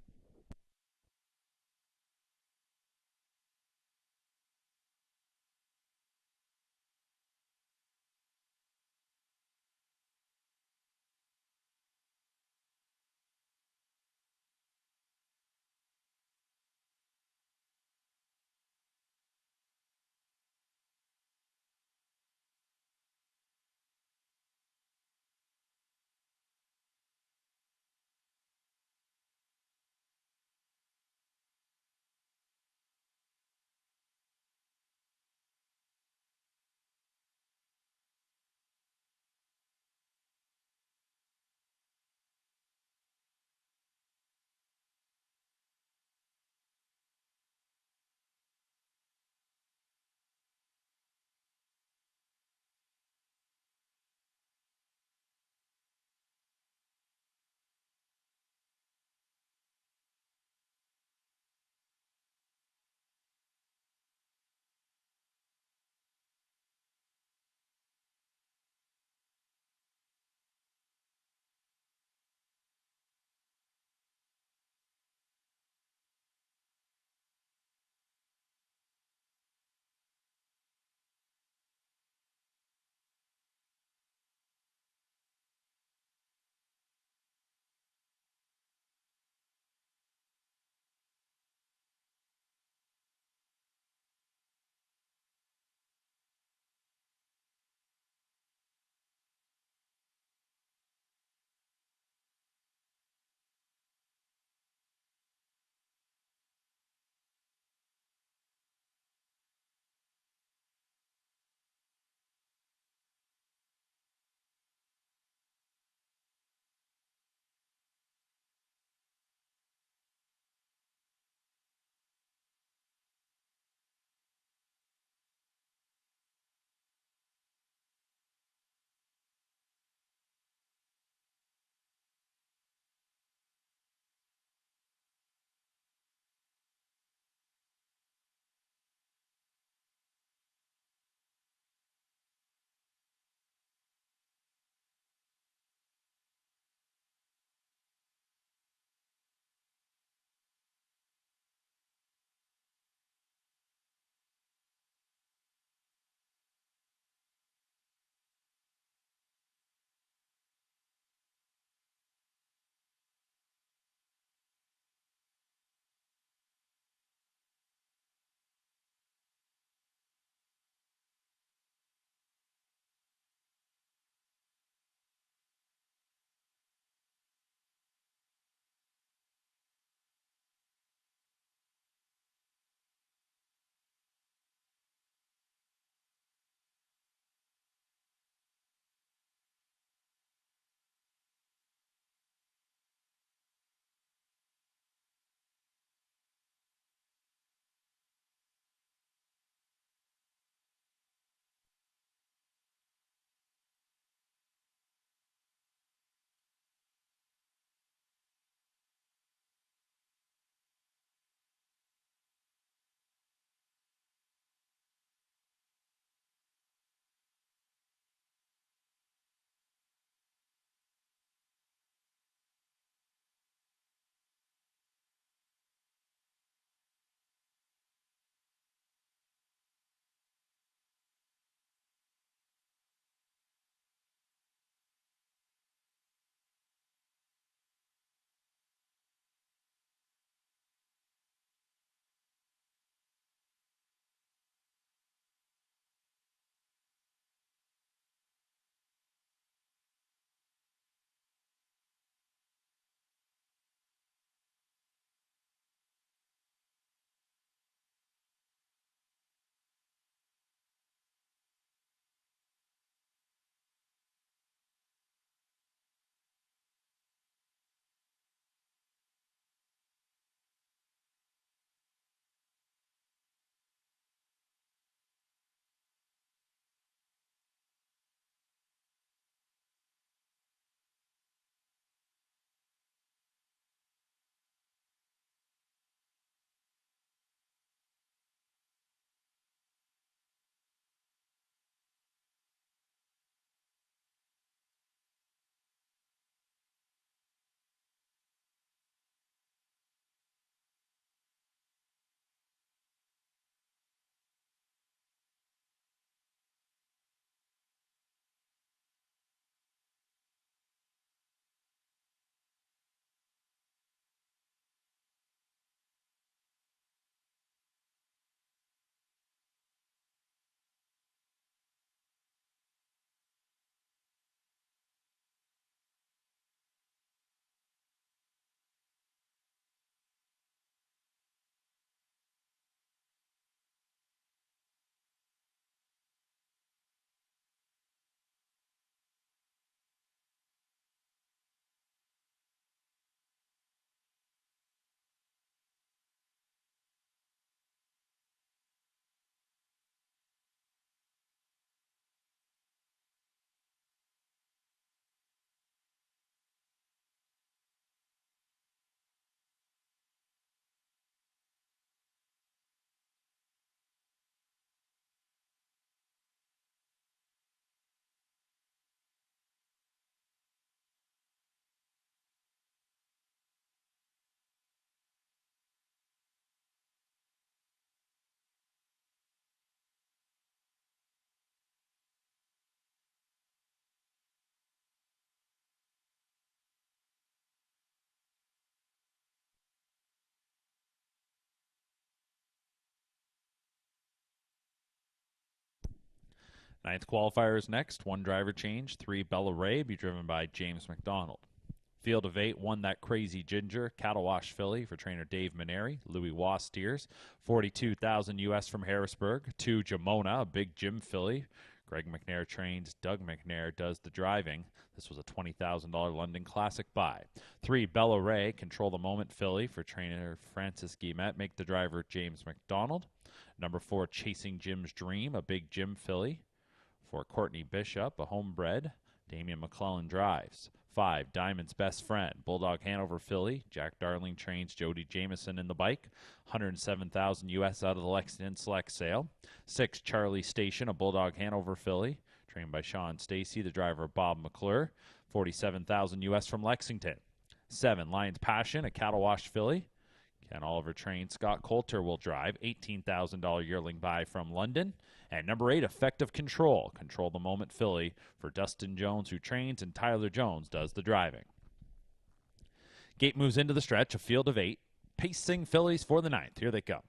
Ninth qualifiers next. One driver change. 3 Bella Ray, be driven by James McDonald. Field of 8, 1 That Crazy Ginger, Cattle Wash filly for trainer Dave Maneri. Louis Wass steers. 42,000 US from Harrisburg. 2 Jamona, a Big Jim filly. Greg McNair trains. Doug McNair does the driving. This was a $20,000 London Classic buy. 3 Bella Ray, Control the Moment filly for trainer Francis Guillemette. Make the driver James McDonald. Number 4 Chasing Jim's Dream, a Big Jim filly for Courtney Bishop, a homebred. Damian McClellan drives. 5 Diamond's Best Friend, Bulldog Hanover filly. Jack Darling trains Jody Jameson in the bike. 107,000 US out of the Lexington Select sale. 6 Charlie Station, a Bulldog Hanover filly, trained by Sean Stacy, the driver Bob McClure. 47,000 US from Lexington. 7 Lions Passion, a Cattle Wash filly. Ken Oliver trains. Scott Coulter will drive. $18,000 yearling buy from London. And number 8, Effective Control. Control the Moment filly for Dustin Jones, who trains, and Tyler Jones does the driving. Gate moves into the stretch, a field of 8. Pacing fillies for the 9th. Here they come.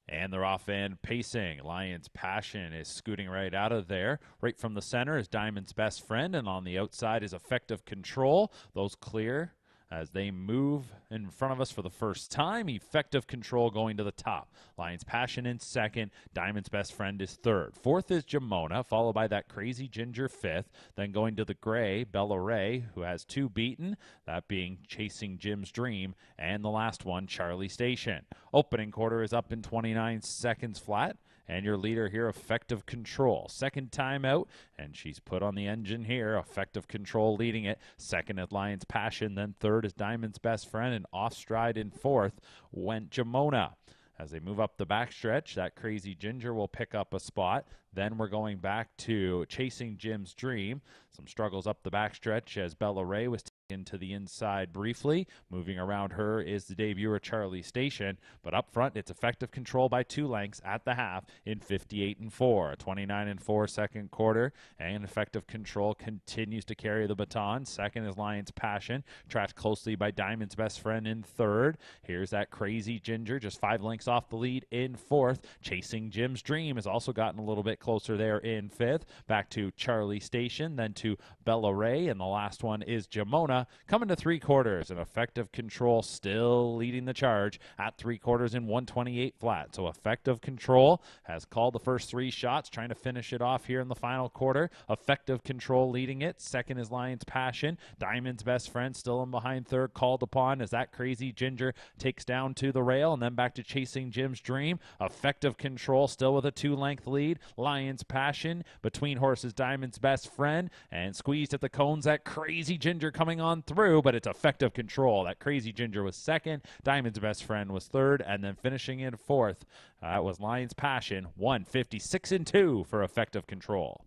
And they're off and pacing. Lions Passion is scooting right out of there. Right from the center is Diamond's Best Friend, and on the outside is Effective Control. Those clear as they move in front of us for the first time. Effective Control going to the top. Lions Passion in second. Diamond's Best Friend is third. Fourth is Jamona, followed by That Crazy Ginger fifth. Then going to the gray, Bella Ray, who has 2 beaten, that being Chasing Jim's Dream, and the last one, Charlie Station. Opening quarter is up in 29 seconds flat. And your leader here, Effective Control. Second time out, and she's put on the engine here. Effective Control leading it. Second is Lions Passion. Then third is Diamond's Best Friend. And off stride in fourth went Jamona. As they move up the backstretch, That Crazy Ginger will pick up a spot. Then we're going back to Chasing Jim's Dream. Some struggles up the backstretch as Bella Ray was taken to the inside briefly. Moving around her is the debuter Charlie Station, but up front it's Effective Control by 2 lengths at the half in 58-4. A 29-4 second quarter, and Effective Control continues to carry the baton. Second is Lions Passion, tracked closely by Diamond's Best Friend in third. Here's That Crazy Ginger, just 5 lengths off the lead in fourth. Chasing Jim's Dream has also gotten a little bit closer there in fifth. Back to Charlie Station, then to Bella Ray, and the last one is Jamona. Coming to 3 quarters, and Effective Control still leading the charge at 3 quarters in 128 flat. So Effective Control has called the first 3 shots, trying to finish it off here in the final quarter. Effective Control leading it. Second is Lions Passion. Diamond's Best Friend still in behind third, called upon as That Crazy Ginger takes down to the rail, and then back to Chasing Jim's Dream. Effective Control still with a 2-length lead. Lions Passion between horses, Diamond's Best Friend, and squeezed at the cones, That Crazy Ginger coming on through, but it's Effective Control. That Crazy Ginger was second. Diamond's Best Friend was third, and then finishing in fourth, that was Lions Passion. 156-2 for Effective Control.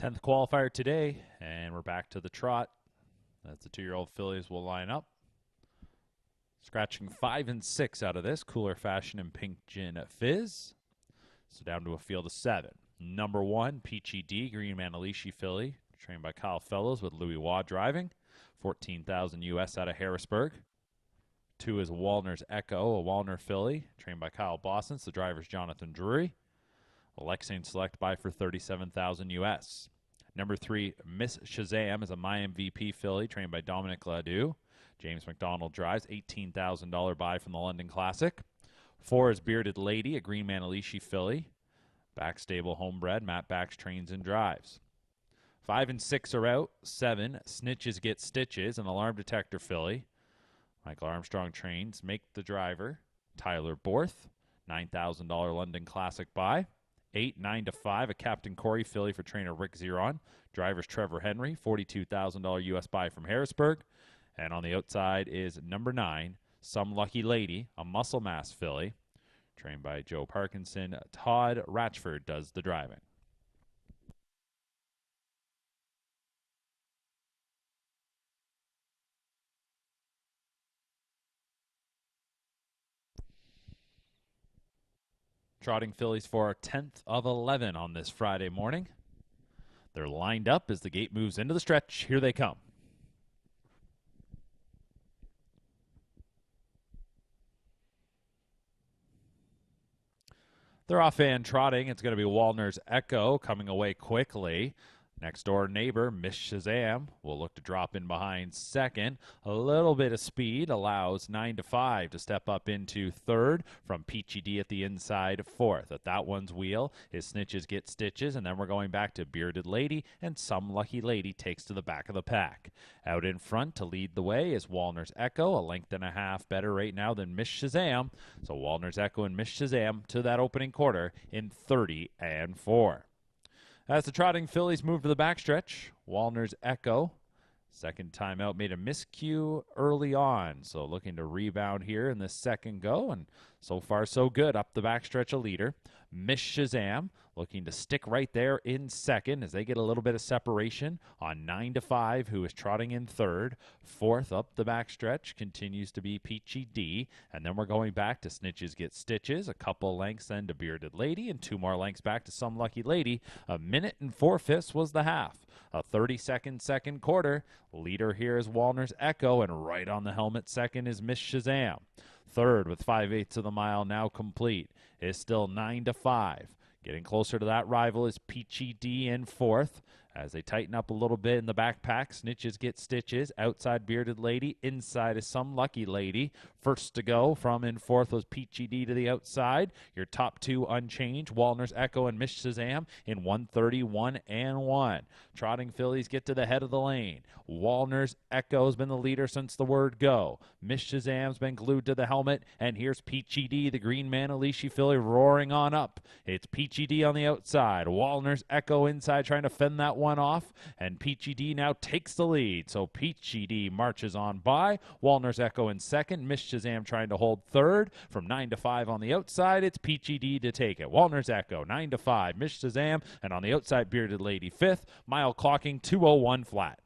10th qualifier today, and we're back to the trot. That's the 2-year-old fillies will line up. Scratching 5 and 6 out of this. Cooler Fashion and Pink Gin Fizz. So down to a field of 7. Number 1, Peachy D, Green Manalishi filly, trained by Kyle Fellows with Louis Waugh driving. 14,000 US out of Harrisburg. 2 is Walner's Echo, a Walner filly, trained by Kyle Bossens. The driver's Jonathan Drury. Alexane Select buy for 37,000 US. Number 3, Miss Shazam is a My MVP filly, trained by Dominic Ladeau. James McDonald drives, $18,000 buy from the London Classic. 4 is Bearded Lady, a Green Manalishi filly. Backstable homebred, Matt Bax trains and drives. 5 and 6 are out. 7, Snitches Get Stitches, an Alarm Detector filly. Michael Armstrong trains, Make the Driver. Tyler Borth, $9,000 London Classic buy. 8, 9 to 5, a Captain Corey filly for trainer Rick Zeron. Driver's Trevor Henry, $42,000 US buy from Harrisburg. And on the outside is number 9, Some Lucky Lady, a Muscle Mass filly, trained by Joe Parkinson. Todd Ratchford does the driving. Trotting fillies for our 10th of 11 on this Friday morning. They're lined up as the gate moves into the stretch. Here they come. They're off and trotting. It's going to be Walner's Echo coming away quickly. Next door neighbor, Miss Shazam, will look to drop in behind second. A little bit of speed allows 9 to 5 to step up into third from Peachy D at the inside fourth. At that one's wheel is Snitches Get Stitches, and then we're going back to Bearded Lady, and Some Lucky Lady takes to the back of the pack. Out in front to lead the way is Walner's Echo, a length and a half better right now than Miss Shazam. So Walner's Echo and Miss Shazam to that opening quarter in 30 and 4. As the trotting fillies move to the backstretch, Walner's Echo, second time out, made a miscue early on. So looking to rebound here in this second go, and so far so good. Up the backstretch a leader. Miss Shazam looking to stick right there in second as they get a little bit of separation on 9 to 5, who is trotting in third. Fourth up the backstretch continues to be Peachy D, and then we're going back to Snitches Get Stitches, a couple lengths then to Bearded Lady, and 2 more lengths back to Some Lucky Lady. A minute and 4/5 was the half. A 30-second second quarter. Leader here is Walner's Echo, and right on the helmet second is Miss Shazam. Third with 5/8 of the mile now complete is still 9 to 5. Getting closer to that rival is Peachy D in fourth. As they tighten up a little bit in the backpack, Snitches Get Stitches. Outside Bearded Lady. Inside is Some Lucky Lady. First to go from in fourth was Peachy D to the outside. Your top 2 unchanged. Walner's Echo and Miss Shazam in 1:31 and 1. Trotting fillies get to the head of the lane. Walner's Echo's been the leader since the word go. Miss Shazam's been glued to the helmet. And here's Peachy D, the Green Manalishi filly, roaring on up. It's Peachy D on the outside. Walner's Echo inside trying to fend that one off, and Peachy D now takes the lead. So Peachy D marches on by. Walner's Echo in second. Miss Shazam trying to hold third. From 9 to 5 on the outside, it's Peachy D to take it. Walner's Echo 9 to 5. Miss Shazam, and on the outside, Bearded Lady fifth. Mile clocking 2:01 flat.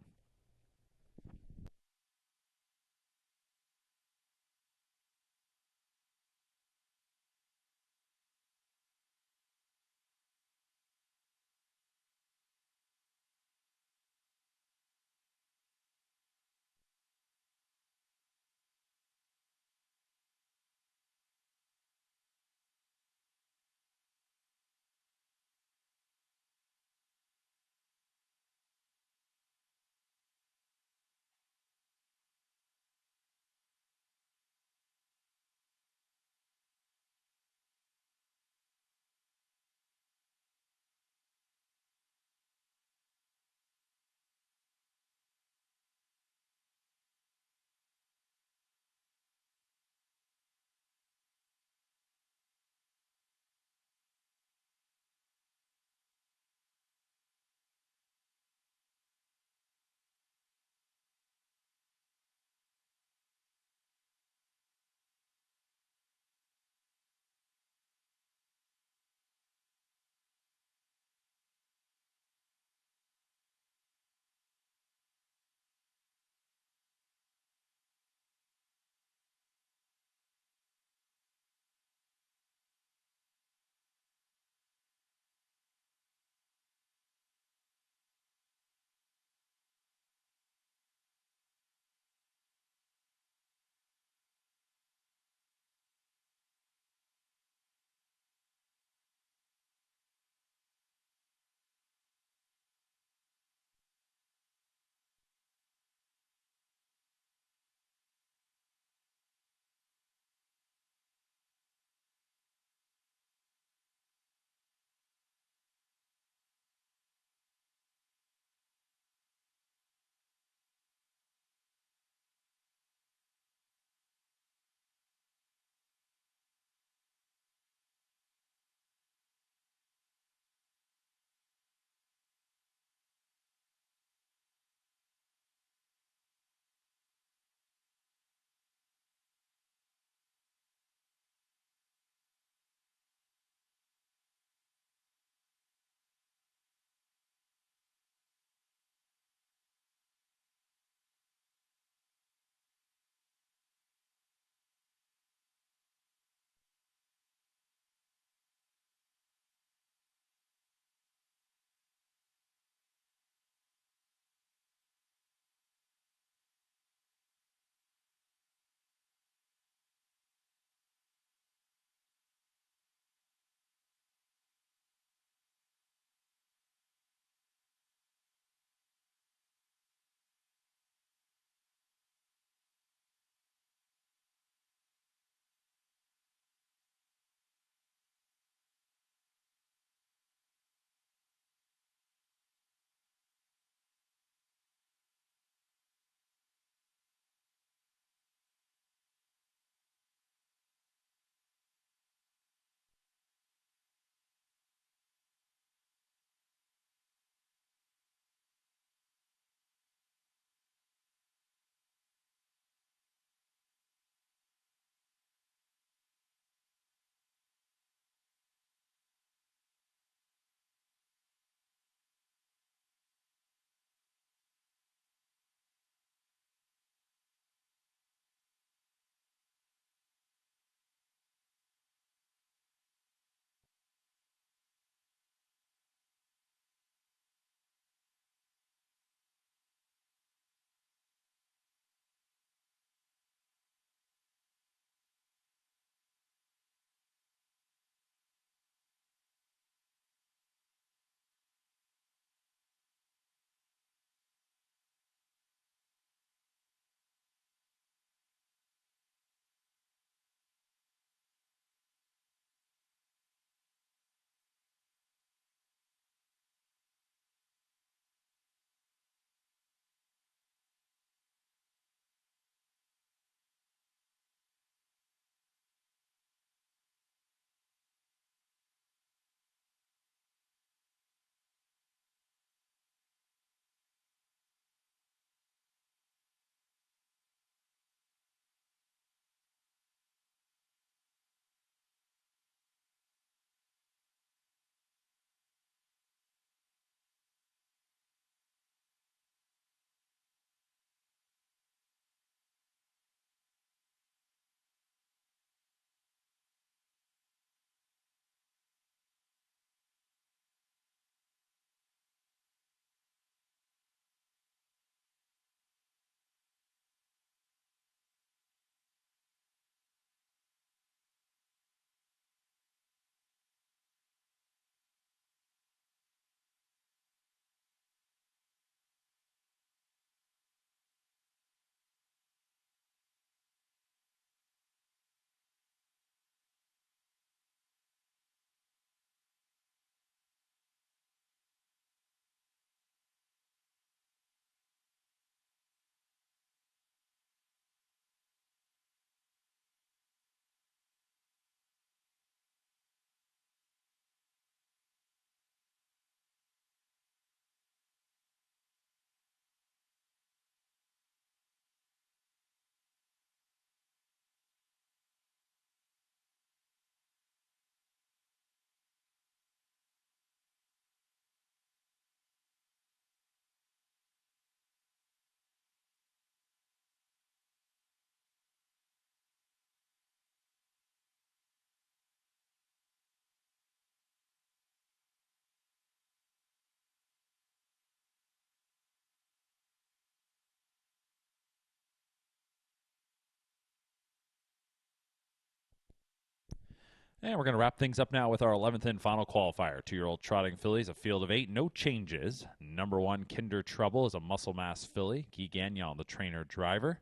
And we're going to wrap things up now with our 11th and final qualifier. 2-year-old trotting fillies, a field of 8, no changes. Number 1, Kinder Trouble, is a muscle mass filly. Guy Gagnon, the trainer driver.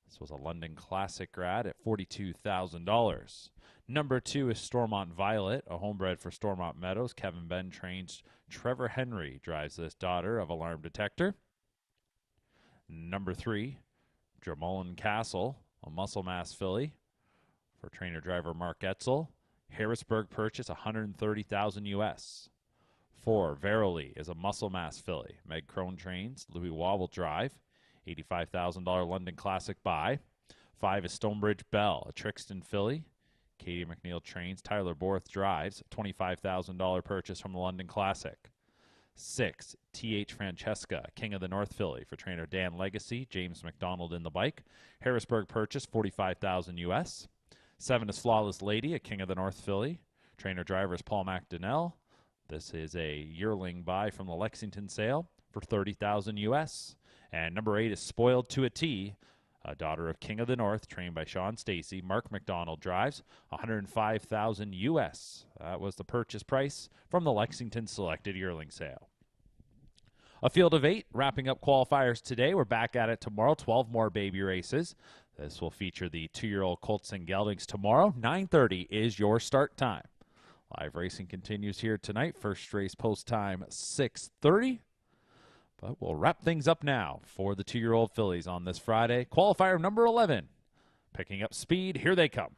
This was a London Classic grad at $42,000. Number 2 is Stormont Violet, a homebred for Stormont Meadows. Kevin Ben trains. Trevor Henry drives this, daughter of Alarm Detector. Number 3, Drummullen Castle, a muscle mass filly for trainer driver Mark Etzel. Harrisburg purchase, $130,000 US. 4, Verily, is a muscle mass filly. Meg Crone trains. Louis Wobble drive, $85,000 London Classic buy. 5 is Stonebridge Belle, a Trixton filly. Katie McNeil trains. Tyler Borth drives, $25,000 purchase from the London Classic. 6, T.H. Francesca, King of the North filly for trainer Dan Legacy. James McDonald in the bike. Harrisburg purchase, $45,000 US. 7 is Flawless Lady, a King of the North filly. Trainer driver is Paul McDonnell. This is a yearling buy from the Lexington sale for $30,000 US. And number 8 is Spoiled to a T, a daughter of King of the North, trained by Sean Stacy. Mark McDonald drives, $105,000 US. That was the purchase price from the Lexington selected yearling sale. A field of 8, wrapping up qualifiers today. We're back at it tomorrow, 12 more baby races. This will feature the 2-year-old Colts and Geldings tomorrow. 9:30 is your start time. Live racing continues here tonight. First race post time, 6:30. But we'll wrap things up now for the 2-year-old fillies on this Friday. Qualifier number 11. Picking up speed. Here they come.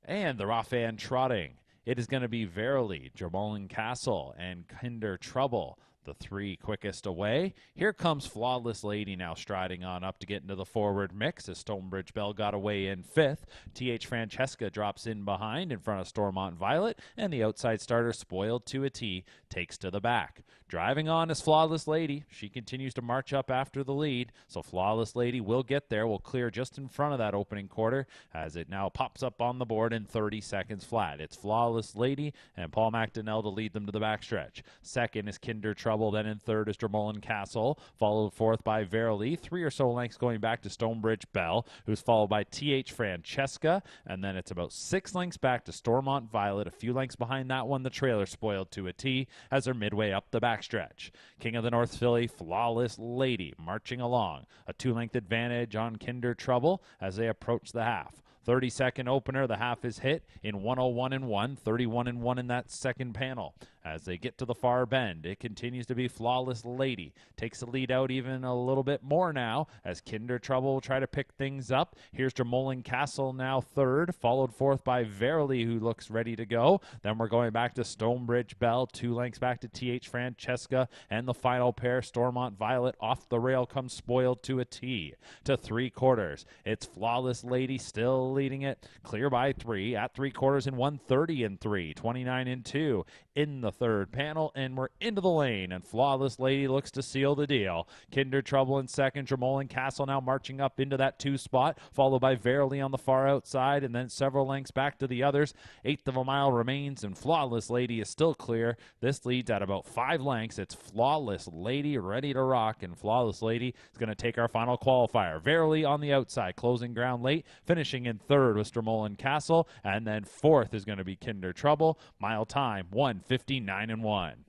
And they're off and trotting. It is going to be Verily, Drummullen Castle, and Kinder Trouble, the 3 quickest away. Here comes Flawless Lady now striding on up to get into the forward mix as Stonebridge Belle got away in 5th. T.H. Francesca drops in behind in front of Stormont Violet, and the outside starter, Spoiled to a T, takes to the back. Driving on is Flawless Lady. She continues to march up after the lead, so Flawless Lady will get there, will clear just in front of that opening quarter as it now pops up on the board in 30 seconds flat. It's Flawless Lady and Paul McDonnell to lead them to the backstretch. Second is Kinder Trouble, then in third is Drummullen Castle, followed fourth by Verily. 3 or so lengths going back to Stonebridge Belle, who's followed by T.H. Francesca, and then it's about 6 lengths back to Stormont Violet. A few lengths behind that one, the trailer, Spoiled to a T, as they're midway up the backstretch. King of the North filly, Flawless Lady, marching along. A 2-length advantage on Kinder Trouble as they approach the half. 30-second opener, the half is hit in 1:01.1, 31:1 in that second panel. As they get to the far bend, it continues to be Flawless Lady. Takes the lead out even a little bit more now as Kinder Trouble will try to pick things up. Here's Drummullen Castle now third, followed fourth by Verily, who looks ready to go. Then we're going back to Stonebridge Belle, 2 lengths back to T.H. Francesca, and the final pair, Stormont Violet. Off the rail comes Spoiled to a T. To 3/4, it's Flawless Lady still leading it, clear by 3 at 3/4 in 1:30.3, 29.2 in the third panel, and we're into the lane, and Flawless Lady looks to seal the deal. Kinder Trouble in second, Drummullen Castle now marching up into that 2 spot, followed by Verily on the far outside, and then several lengths back to the others. 1/8 of a mile remains, and Flawless Lady is still clear. This leads at about 5 lengths. It's Flawless Lady ready to rock, and Flawless Lady is going to take our final qualifier. Verily on the outside, closing ground late, finishing in third with Drummullen Castle, and then fourth is going to be Kinder Trouble. Mile time, 1:59.1.